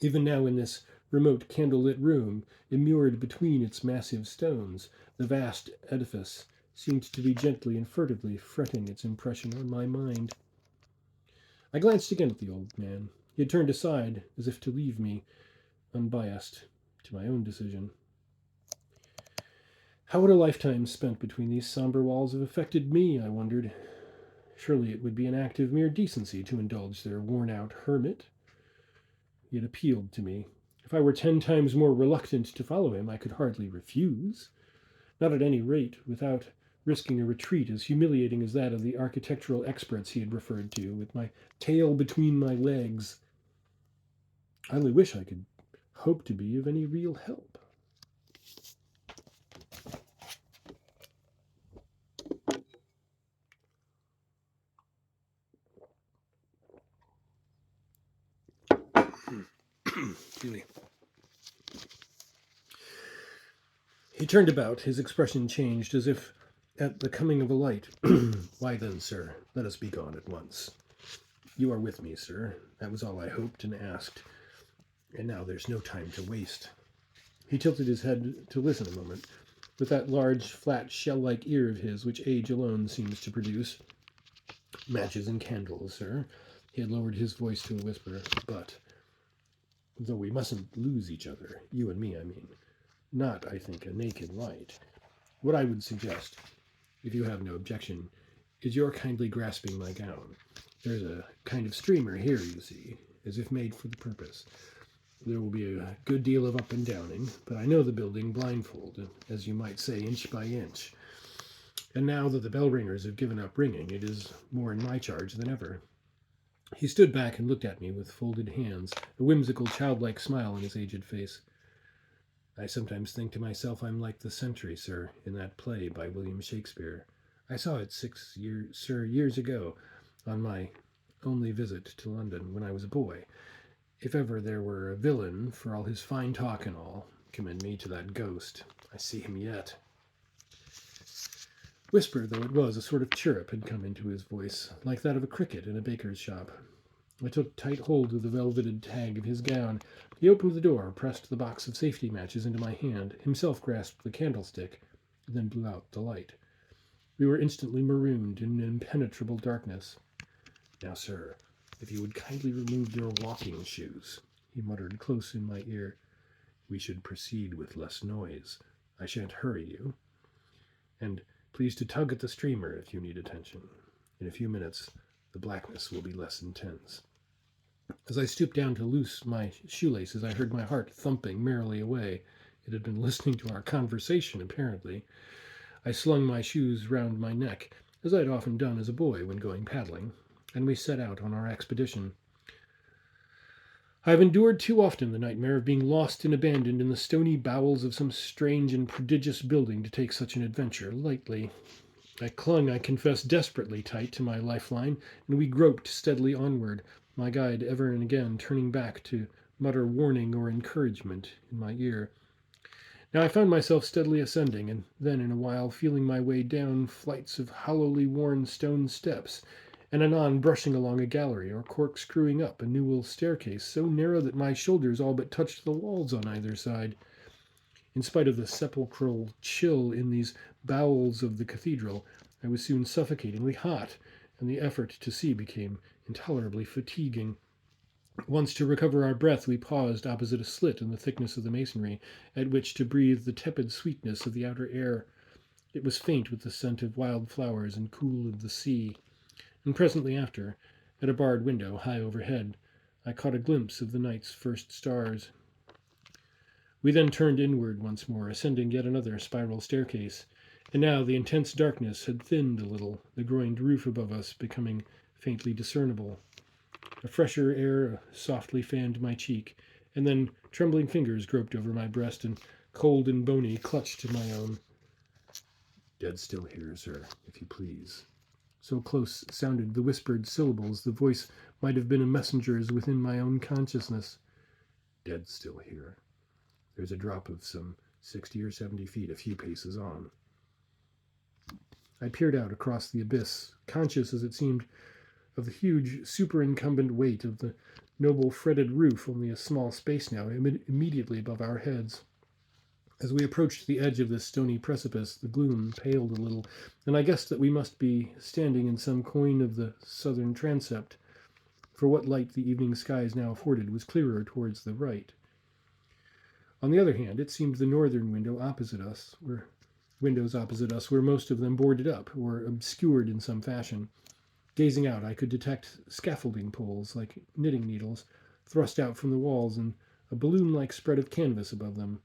Even now in this remote candle-lit room, immured between its massive stones, the vast edifice seemed to be gently and furtively fretting its impression on my mind. I glanced again at the old man. He had turned aside, as if to leave me, unbiased, to my own decision. How would a lifetime spent between these somber walls have affected me, I wondered. Surely it would be an act of mere decency to indulge their worn-out hermit. He had appealed to me. If I were 10 times more reluctant to follow him, I could hardly refuse. Not at any rate without risking a retreat as humiliating as that of the architectural experts he had referred to, with my tail between my legs. I only wish I could hope to be of any real help. Excuse me. He turned about, his expression changed, as if at the coming of a light. Why then, sir, let us be gone at once. You are with me, sir. That was all I hoped and asked. And now there's no time to waste. He tilted his head to listen a moment, with that large, flat, shell-like ear of his which age alone seems to produce. Matches and candles, sir. He had lowered his voice to a whisper. But, though we mustn't lose each other, you and me, I mean, not, I think, a naked light. What I would suggest, if you have no objection, is your kindly grasping my gown. There's a kind of streamer here, you see, as if made for the purpose. There will be a good deal of up and downing, but I know the building blindfold, as you might say, inch by inch. And now that the bell ringers have given up ringing, it is more in my charge than ever. He stood back and looked at me with folded hands, a whimsical, childlike smile on his aged face. I sometimes think to myself I'm like the sentry, sir, in that play by William Shakespeare. I saw it 6 years ago, on my only visit to London when I was a boy. If ever there were a villain, for all his fine talk and all, commend me to that ghost. I see him yet. Whisper though it was, a sort of chirrup had come into his voice, like that of a cricket in a baker's shop. I took tight hold of the velveted tag of his gown. He opened the door, pressed the box of safety matches into my hand, himself grasped the candlestick, then blew out the light. We were instantly marooned in impenetrable darkness. Now, sir, if you would kindly remove your walking shoes, he muttered close in my ear, we should proceed with less noise. I shan't hurry you. And please to tug at the streamer if you need attention. In a few minutes, the blackness will be less intense. As I stooped down to loose my shoelaces, I heard my heart thumping merrily away. It had been listening to our conversation, apparently. I slung my shoes round my neck, as I had often done as a boy when going paddling, and we set out on our expedition. I have endured too often the nightmare of being lost and abandoned in the stony bowels of some strange and prodigious building to take such an adventure lightly. I clung, I confess, desperately tight to my lifeline, and we groped steadily onward, my guide ever and again turning back to mutter warning or encouragement in my ear. Now I found myself steadily ascending, and then in a while feeling my way down flights of hollowly worn stone steps, and anon brushing along a gallery or corkscrewing up a newel staircase so narrow that my shoulders all but touched the walls on either side. In spite of the sepulchral chill in these bowels of the cathedral, I was soon suffocatingly hot, and the effort to see became intolerably fatiguing. Once, to recover our breath, we paused opposite a slit in the thickness of the masonry, at which to breathe the tepid sweetness of the outer air. It was faint with the scent of wild flowers and cool of the sea. And presently after, at a barred window high overhead, I caught a glimpse of the night's first stars. We then turned inward once more, ascending yet another spiral staircase, and now the intense darkness had thinned a little, the groined roof above us becoming faintly discernible. A fresher air softly fanned my cheek, and then trembling fingers groped over my breast, and cold and bony clutched my own. Dead still here, sir, if you please. So close sounded the whispered syllables, the voice might have been a messenger's within my own consciousness. Dead still here. There's a drop of some 60 or 70 feet a few paces on. I peered out across the abyss, conscious as it seemed of the huge superincumbent weight of the noble fretted roof, only a small space now, immediately above our heads. As we approached the edge of this stony precipice, the gloom paled a little, and I guessed that we must be standing in some coign of the southern transept, for what light the evening skies now afforded was clearer towards the right. On the other hand, it seemed the northern windows opposite us were most of them boarded up, or obscured in some fashion. Gazing out, I could detect scaffolding poles, like knitting needles, thrust out from the walls, and a balloon-like spread of canvas above them.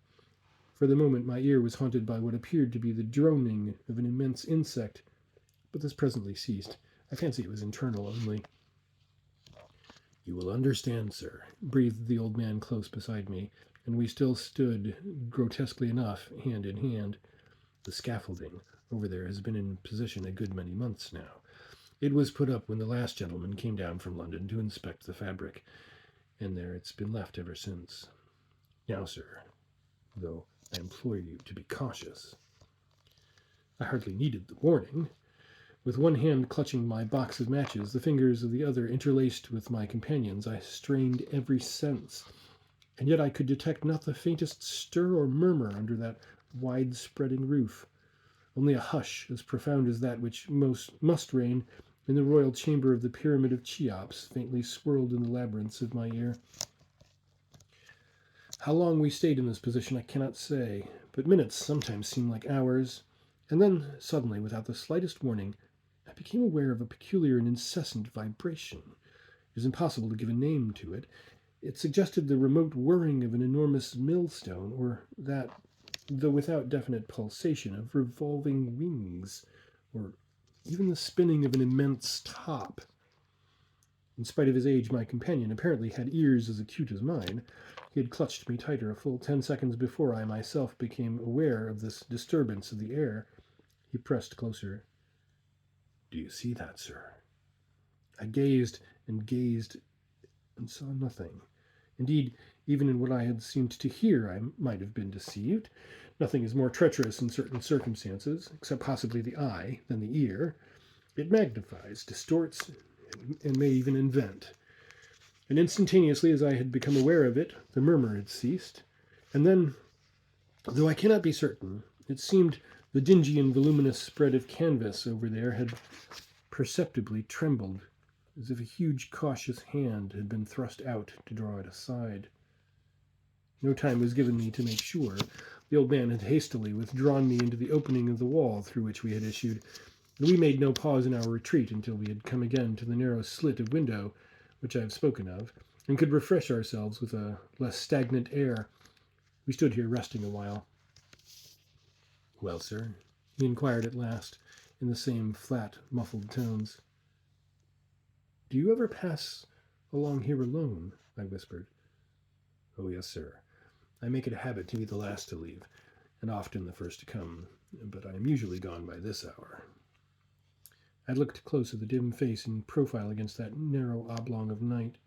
For the moment my ear was haunted by what appeared to be the droning of an immense insect, but this presently ceased. I fancy it was internal only. You will understand, sir, breathed the old man close beside me, and we still stood, grotesquely enough, hand in hand. The scaffolding over there has been in position a good many months now. It was put up when the last gentleman came down from London to inspect the fabric, and there it's been left ever since. Now, sir, though I implore you to be cautious. I hardly needed the warning. With one hand clutching my box of matches, the fingers of the other interlaced with my companion's, I strained every sense, and yet I could detect not the faintest stir or murmur under that wide-spreading roof. Only a hush as profound as that which must reign in the royal chamber of the Pyramid of Cheops faintly swirled in the labyrinths of my ear. How long we stayed in this position I cannot say, but minutes sometimes seem like hours, and then, suddenly, without the slightest warning, I became aware of a peculiar and incessant vibration. It is impossible to give a name to it. It suggested the remote whirring of an enormous millstone, or that, though without definite pulsation, of revolving wings, or even the spinning of an immense top. In spite of his age, my companion apparently had ears as acute as mine. He had clutched me tighter a full 10 seconds before I myself became aware of this disturbance of the air. He pressed closer. "Do you see that, sir?" I gazed and saw nothing. Indeed, even in what I had seemed to hear, I might have been deceived. Nothing is more treacherous in certain circumstances, except possibly the eye, than the ear. It magnifies, distorts, and may even invent. And instantaneously as I had become aware of it, the murmur had ceased. And then, though I cannot be certain, it seemed the dingy and voluminous spread of canvas over there had perceptibly trembled, as if a huge cautious hand had been thrust out to draw it aside. No time was given me to make sure. The old man had hastily withdrawn me into the opening of the wall through which we had issued, and we made no pause in our retreat until we had come again to the narrow slit of window which I have spoken of, and could refresh ourselves with a less stagnant air. We stood here resting a while. "Well, sir?" he inquired at last, in the same flat, muffled tones. "Do you ever pass along here alone?" I whispered. "Oh, yes, sir. I make it a habit to be the last to leave, and often the first to come, but I am usually gone by this hour." I looked close at the dim face in profile against that narrow oblong of night.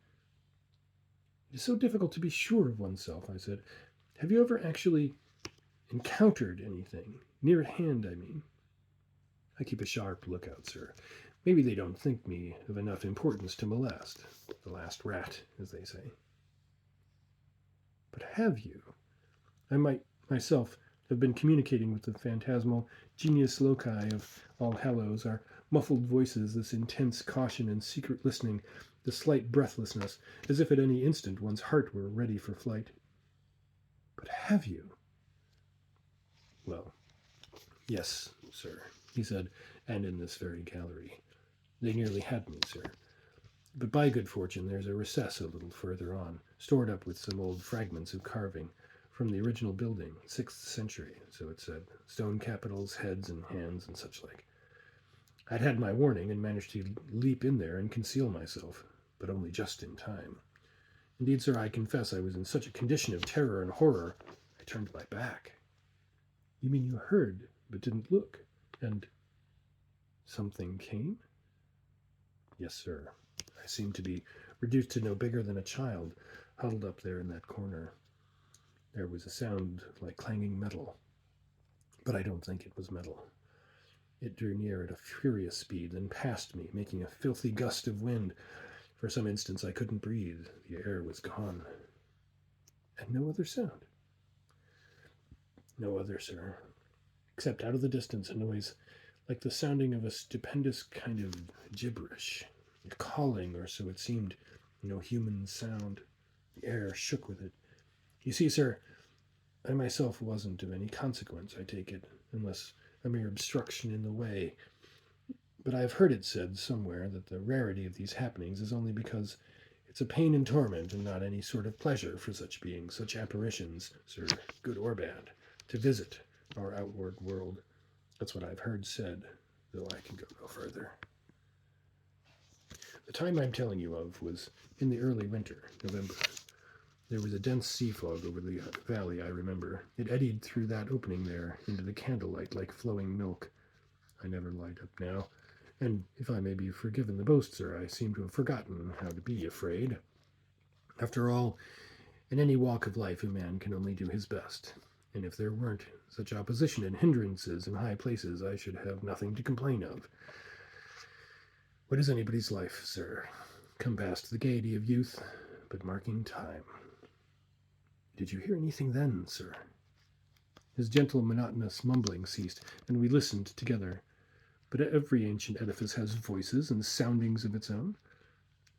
"It is so difficult to be sure of oneself," I said. "Have you ever actually encountered anything? Near at hand, I mean." "I keep a sharp lookout, sir. Maybe they don't think me of enough importance to molest. The last rat, as they say." "But have you?" I might myself have been communicating with the phantasmal genius loci of All Hallows, our muffled voices, this intense caution and secret listening, the slight breathlessness, as if at any instant one's heart were ready for flight. "But have you?" "Well, yes, sir," he said, "and in this very gallery. They nearly had me, sir. But by good fortune there's a recess a little further on, stored up with some old fragments of carving from the original building, 6th century, so it said, stone capitals, heads and hands and such like. I'd had my warning and managed to leap in there and conceal myself, but only just in time. Indeed, sir, I confess I was in such a condition of terror and horror, I turned my back." "You mean you heard, but didn't look, and something came?" "Yes, sir. I seemed to be reduced to no bigger than a child, huddled up there in that corner. There was a sound like clanging metal, but I don't think it was metal. It drew near at a furious speed, then past me, making a filthy gust of wind. For some instants I couldn't breathe. The air was gone." "And no other sound?" "No other, sir, except out of the distance a noise like the sounding of a stupendous kind of gibberish, a calling, or so it seemed. No human sound. The air shook with it. You see, sir, I myself wasn't of any consequence, I take it, unless a mere obstruction in the way. But I have heard it said somewhere that the rarity of these happenings is only because it's a pain and torment and not any sort of pleasure for such beings, such apparitions, sir, good or bad, to visit our outward world. That's what I've heard said, though I can go no further." The time I'm telling you of was in the early winter, November. There was a dense sea fog over the valley, I remember. It eddied through that opening there into the candlelight like flowing milk. I never light up now, and if I may be forgiven the boast, sir, I seem to have forgotten how to be afraid. After all, in any walk of life a man can only do his best, and if there weren't such opposition and hindrances in high places, I should have nothing to complain of. What is anybody's life, sir? Come past the gaiety of youth, but marking time. Did you hear anything then, sir?" His gentle, monotonous mumbling ceased, and we listened together. but every ancient edifice has voices and soundings of its own.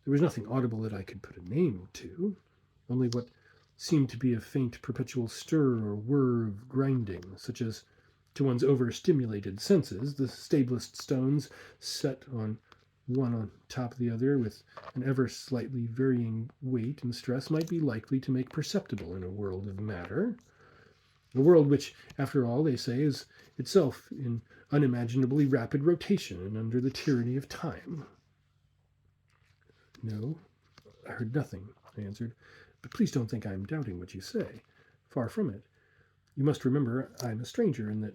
There was nothing audible that I could put a name to, only what seemed to be a faint perpetual stir or whir of grinding, such as, to one's overstimulated senses, the stablest stones set on one on top of the other with an ever slightly varying weight and stress might be likely to make perceptible in a world of matter. A world which, after all, they say, is itself in unimaginably rapid rotation and under the tyranny of time. No, I heard nothing, I answered. But please don't think I am doubting what you say. Far from it. You must remember I am a stranger, and that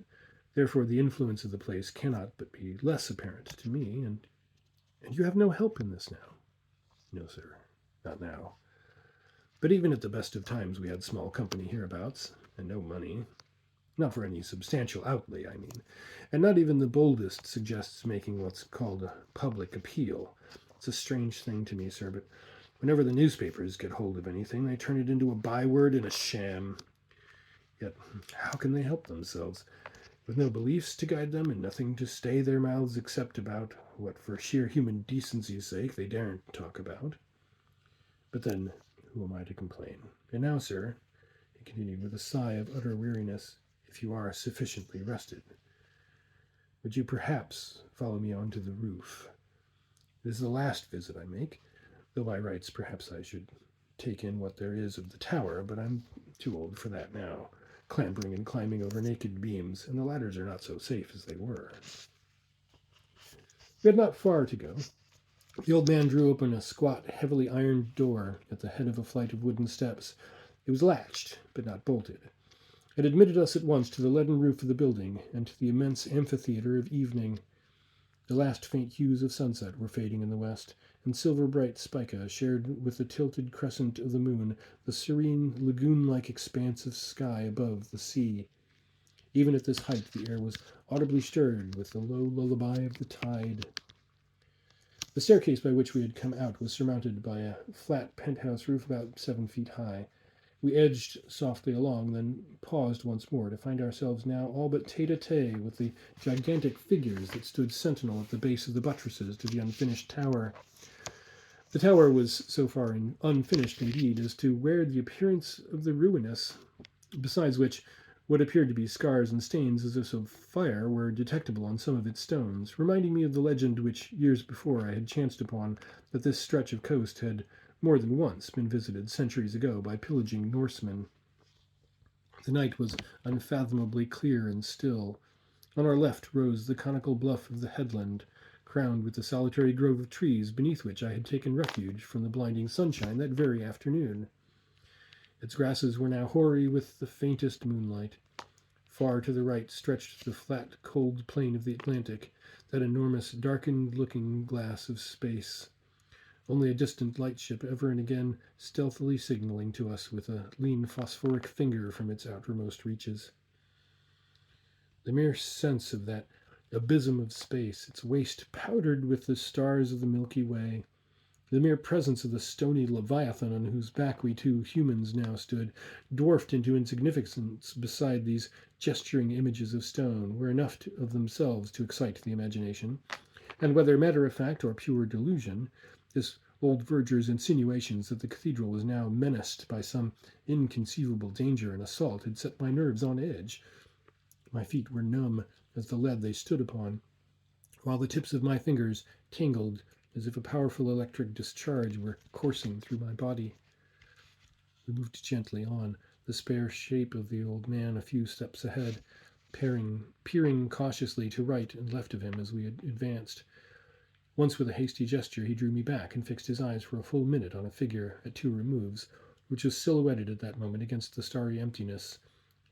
therefore the influence of the place cannot but be less apparent to me, and you have no help in this now. No, sir, not now. But even at the best of times we had small company hereabouts, and no money. Not for any substantial outlay, I mean. And not even the boldest suggests making what's called a public appeal. It's a strange thing to me, sir, but whenever the newspapers get hold of anything, they turn it into a byword and a sham. Yet, how can they help themselves? With no beliefs to guide them and nothing to stay their mouths except about what, for sheer human decency's sake, they daren't talk about. But then, who am I to complain? And now, sir, he continued with a sigh of utter weariness, if you are sufficiently rested, would you perhaps follow me on to the roof? This is the last visit I make, though by rights perhaps I should take in what there is of the tower, but I'm too old for that now, clambering and climbing over naked beams, and the ladders are not so safe as they were. We had not far to go. The old man drew open a squat, heavily ironed door at the head of a flight of wooden steps. It was latched, but not bolted. It admitted us at once to the leaden roof of the building and to the immense amphitheater of evening. The last faint hues of sunset were fading in the west, and silver-bright Spica shared with the tilted crescent of the moon the serene, lagoon-like expanse of sky above the sea. Even at this height the air was audibly stirred with the low lullaby of the tide. The staircase by which we had come out was surmounted by a flat penthouse roof about 7 feet high. We edged softly along, then paused once more to find ourselves now all but tete-a-tete with the gigantic figures that stood sentinel at the base of the buttresses to the unfinished tower. The tower was so far unfinished indeed as to wear the appearance of the ruinous, besides which what appeared to be scars and stains as if of fire were detectable on some of its stones, reminding me of the legend which years before I had chanced upon, that this stretch of coast had more than once been visited centuries ago by pillaging Norsemen. The night was unfathomably clear and still. On our left rose the conical bluff of the headland, crowned with the solitary grove of trees beneath which I had taken refuge from the blinding sunshine that very afternoon. Its grasses were now hoary with the faintest moonlight. Far to the right stretched the flat, cold plain of the Atlantic, that enormous, darkened-looking glass of space. Only a distant lightship ever and again stealthily signaling to us with a lean phosphoric finger from its outermost reaches. The mere sense of that abysm of space, its waste powdered with the stars of the Milky Way, the mere presence of the stony leviathan on whose back we two humans now stood, dwarfed into insignificance beside these gesturing images of stone, were enough of themselves to excite the imagination, and whether matter-of-fact or pure delusion, this old verger's insinuations that the cathedral was now menaced by some inconceivable danger and assault had set my nerves on edge. My feet were numb as the lead they stood upon, while the tips of my fingers tingled as if a powerful electric discharge were coursing through my body. We moved gently on, the spare shape of the old man a few steps ahead, peering cautiously to right and left of him as we advanced. Once with a hasty gesture he drew me back and fixed his eyes for a full minute on a figure at 2 removes, which was silhouetted at that moment against the starry emptiness,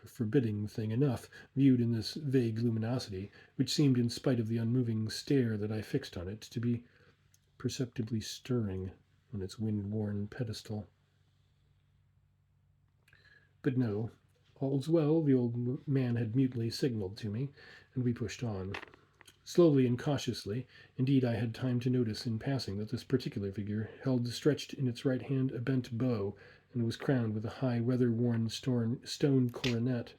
a forbidding thing enough, viewed in this vague luminosity, which seemed, in spite of the unmoving stare that I fixed on it, to be perceptibly stirring on its wind-worn pedestal. But no, all's well, the old man had mutely signaled to me, and we pushed on. Slowly and cautiously, indeed I had time to notice in passing that this particular figure held stretched in its right hand a bent bow, and was crowned with a high weather-worn stone coronet.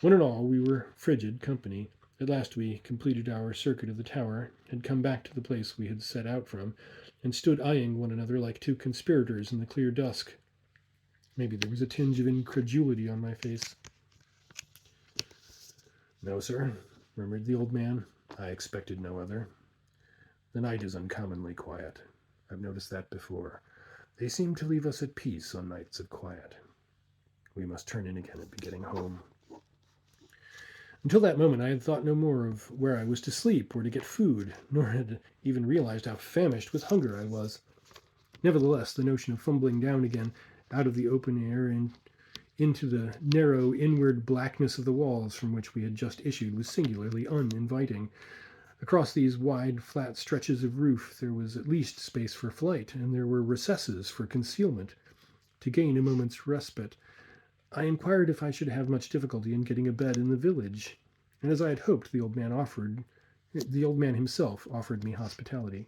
One and all we were frigid company, At last we completed our circuit of the tower, had come back to the place we had set out from, and stood eyeing one another like two conspirators in the clear dusk. Maybe there was a tinge of incredulity on my face. "No, sir," murmured the old man. "I expected no other. The night is uncommonly quiet. I've noticed that before. They seem to leave us at peace on nights of quiet. We must turn in again and be getting home." Until that moment I had thought no more of where I was to sleep or to get food, nor had even realized how famished with hunger I was. Nevertheless, the notion of fumbling down again out of the open air and into the narrow inward blackness of the walls from which we had just issued was singularly uninviting. Across these wide, flat stretches of roof there was at least space for flight, and there were recesses for concealment. To gain a moment's respite, I inquired if I should have much difficulty in getting a bed in the village, and as I had hoped, the old man himself offered me hospitality.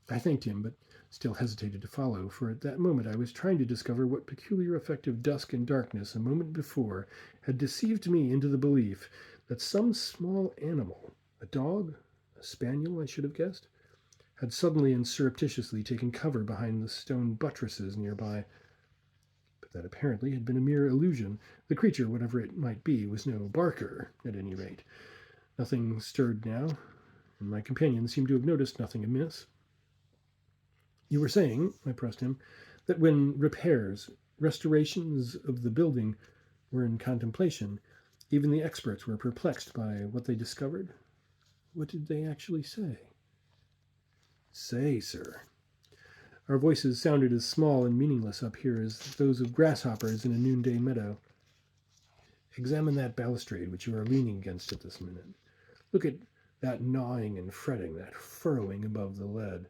I thanked him, but still hesitated to follow, for at that moment I was trying to discover what peculiar effect of dusk and darkness a moment before had deceived me into the belief that some small animal, a dog, a spaniel I should have guessed, had suddenly and surreptitiously taken cover behind the stone buttresses nearby. But that apparently had been a mere illusion. The creature, whatever it might be, was no barker, at any rate. Nothing stirred now, and my companion seemed to have noticed nothing amiss. "You were saying," I pressed him, "that when restorations of the building were in contemplation, even the experts were perplexed by what they discovered. What did they actually say?" "Say, sir." Our voices sounded as small and meaningless up here as those of grasshoppers in a noonday meadow. "Examine that balustrade which you are leaning against at this minute. Look at that gnawing and fretting, that furrowing above the lead.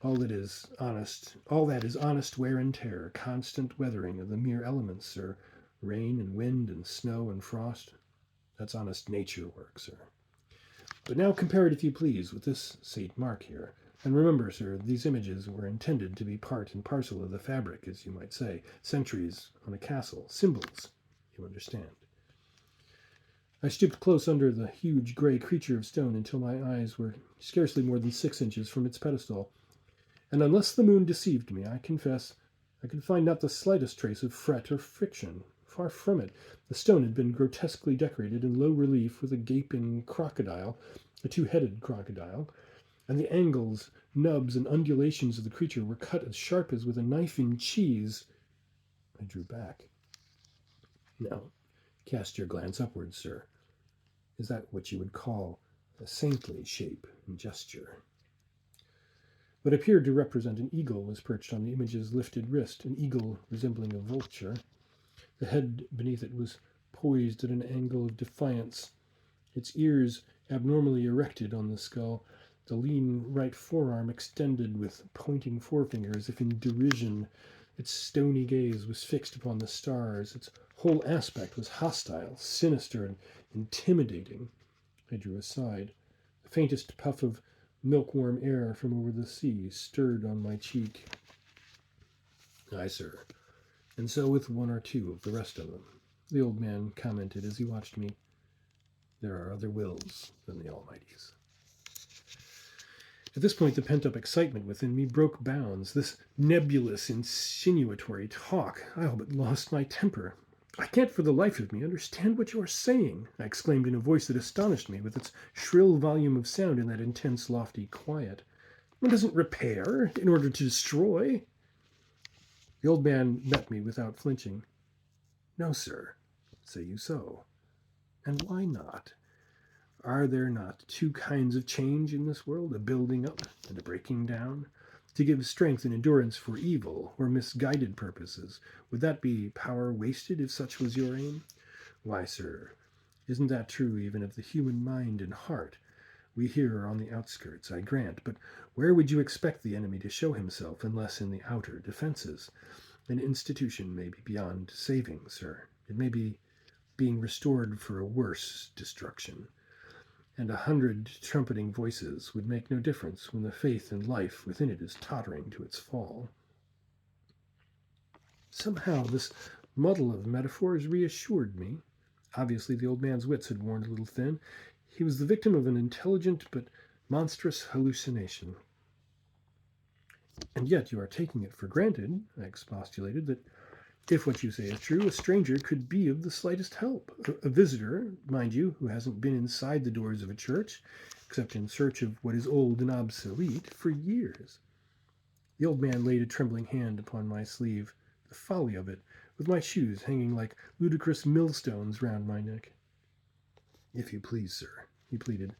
All that is honest wear and tear, constant weathering of the mere elements, sir. Rain and wind and snow and frost. That's honest nature work, sir. But now compare it, if you please, with this St. Mark here. And remember, sir, these images were intended to be part and parcel of the fabric, as you might say. Sentries on a castle. Symbols, you understand." I stooped close under the huge grey creature of stone until my eyes were scarcely more than 6 inches from its pedestal. And unless the moon deceived me, I confess, I could find not the slightest trace of fret or friction. Far from it. The stone had been grotesquely decorated in low relief with a gaping crocodile, a two-headed crocodile, and the angles, nubs, and undulations of the creature were cut as sharp as with a knife in cheese. I drew back. "Now, cast your glance upwards, sir. Is that what you would call a saintly shape and gesture?" What appeared to represent an eagle was perched on the image's lifted wrist, an eagle resembling a vulture. The head beneath it was poised at an angle of defiance, its ears abnormally erected on the skull, the lean right forearm extended with pointing forefinger as if in derision. Its stony gaze was fixed upon the stars. Its whole aspect was hostile, sinister, and intimidating. I drew aside. The faintest puff of milk-warm air from over the sea stirred on my cheek. "Aye, sir, and so with one or two of the rest of them," the old man commented as he watched me. "There are other wills than the Almighty's." At this point, the pent-up excitement within me broke bounds. This nebulous, insinuatory talk. I all but lost my temper. "I can't for the life of me understand what you are saying," I exclaimed in a voice that astonished me with its shrill volume of sound in that intense, lofty quiet. "One doesn't repair in order to destroy." The old man met me without flinching. "No, sir. Say you so? And why not? Are there not two kinds of change in this world, a building up and a breaking down? To give strength and endurance for evil or misguided purposes, would that be power wasted if such was your aim? Why, sir, isn't that true even of the human mind and heart? We here are on the outskirts, I grant, but where would you expect the enemy to show himself unless in the outer defenses? An institution may be beyond saving, sir. It may be being restored for a worse destruction. And 100 trumpeting voices would make no difference when the faith and life within it is tottering to its fall." Somehow this muddle of metaphors reassured me. Obviously the old man's wits had worn a little thin. He was the victim of an intelligent but monstrous hallucination. And yet you are taking it for granted, I expostulated, that if what you say is true, a stranger could be of the slightest help. A visitor, mind you, who hasn't been inside the doors of a church, except in search of what is old and obsolete, for years. The old man laid a trembling hand upon my sleeve. The folly of it, with my shoes hanging like ludicrous millstones round my neck. If you please, sir, he pleaded,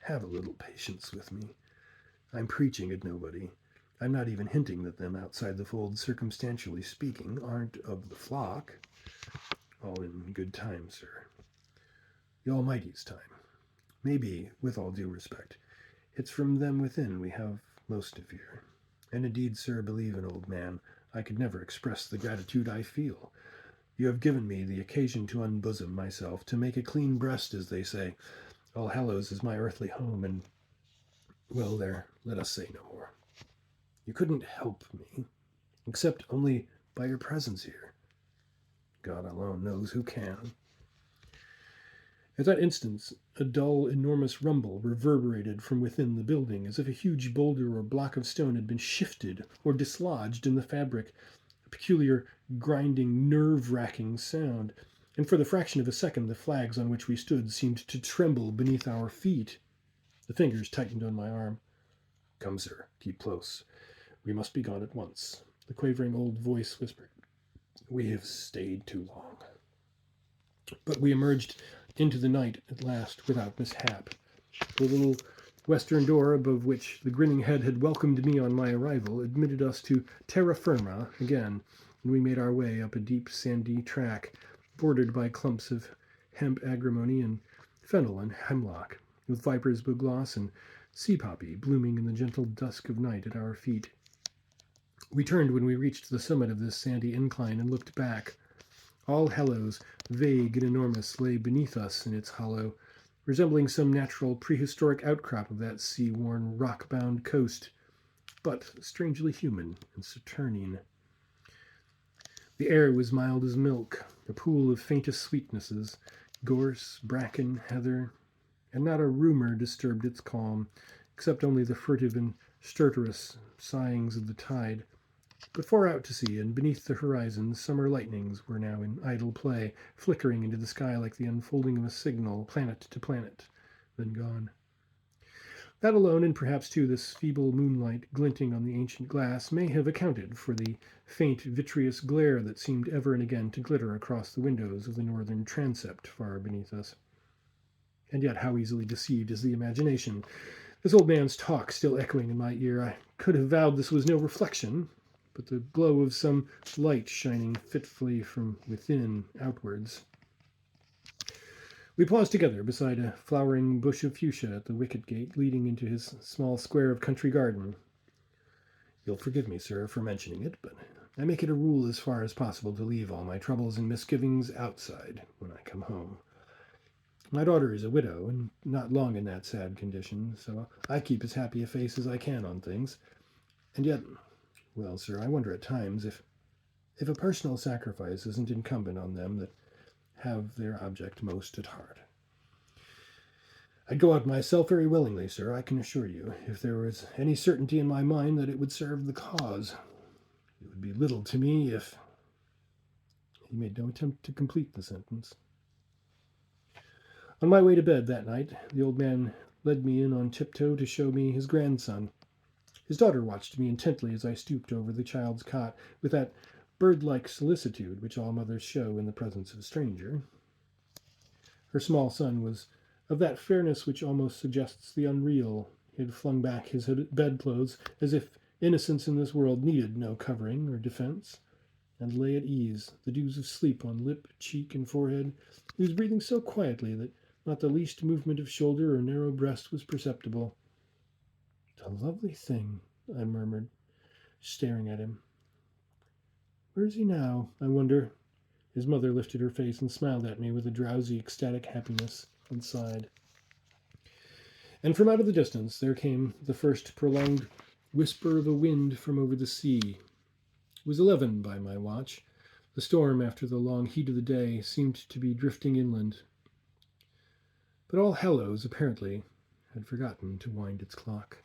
have a little patience with me. I'm preaching at nobody. I'm not even hinting that them outside the fold, circumstantially speaking, aren't of the flock. All in good time, sir. The Almighty's time. Maybe, with all due respect, it's from them within we have most to fear. And indeed, sir, believe an old man, I could never express the gratitude I feel. You have given me the occasion to unbosom myself, to make a clean breast, as they say. All Hallows is my earthly home, and, well, there, let us say no more. You couldn't help me, except only by your presence here. God alone knows who can. At that instant, a dull, enormous rumble reverberated from within the building, as if a huge boulder or block of stone had been shifted or dislodged in the fabric. A peculiar, grinding, nerve-wracking sound, and for the fraction of a second the flags on which we stood seemed to tremble beneath our feet. The fingers tightened on my arm. Come, sir, keep close. We must be gone at once, the quavering old voice whispered. We have stayed too long. But we emerged into the night at last without mishap. The little western door above which the grinning head had welcomed me on my arrival admitted us to terra firma again, and we made our way up a deep sandy track bordered by clumps of hemp agrimony and fennel and hemlock, with viper's bugloss and sea poppy blooming in the gentle dusk of night at our feet. We turned when we reached the summit of this sandy incline and looked back. All Hallows, vague and enormous, lay beneath us in its hollow, resembling some natural prehistoric outcrop of that sea-worn, rock-bound coast, but strangely human and saturnine. The air was mild as milk, a pool of faintest sweetnesses, gorse, bracken, heather, and not a rumour disturbed its calm, except only the furtive and stertorous sighings of the tide. But far out to sea and beneath the horizon, summer lightnings were now in idle play, flickering into the sky like the unfolding of a signal, planet to planet, then gone. That alone, and perhaps too this feeble moonlight glinting on the ancient glass, may have accounted for the faint vitreous glare that seemed ever and again to glitter across the windows of the northern transept far beneath us. And yet how easily deceived is the imagination! This old man's talk still echoing in my ear, I could have vowed this was no reflection, but the glow of some light shining fitfully from within outwards. We paused together beside a flowering bush of fuchsia at the wicket gate leading into his small square of country garden. You'll forgive me, sir, for mentioning it, but I make it a rule as far as possible to leave all my troubles and misgivings outside when I come home. My daughter is a widow, and not long in that sad condition, so I keep as happy a face as I can on things. And yet, well, sir, I wonder at times if a personal sacrifice isn't incumbent on them that have their object most at heart. I'd go out myself very willingly, sir, I can assure you, if there was any certainty in my mind that it would serve the cause. It would be little to me if... He made no attempt to complete the sentence. On my way to bed that night, the old man led me in on tiptoe to show me his grandson. His daughter watched me intently as I stooped over the child's cot, with that bird-like solicitude which all mothers show in the presence of a stranger. Her small son was of that fairness which almost suggests the unreal. He had flung back his bedclothes as if innocence in this world needed no covering or defense, and lay at ease, the dews of sleep on lip, cheek, and forehead. He was breathing so quietly that not the least movement of shoulder or narrow breast was perceptible. A lovely thing, I murmured, staring at him. Where is he now, I wonder? His mother lifted her face and smiled at me with a drowsy, ecstatic happiness, and sighed. And from out of the distance there came the first prolonged whisper of a wind from over the sea. It was 11 by my watch. The storm, after the long heat of the day, seemed to be drifting inland. But All Hallows apparently had forgotten to wind its clock.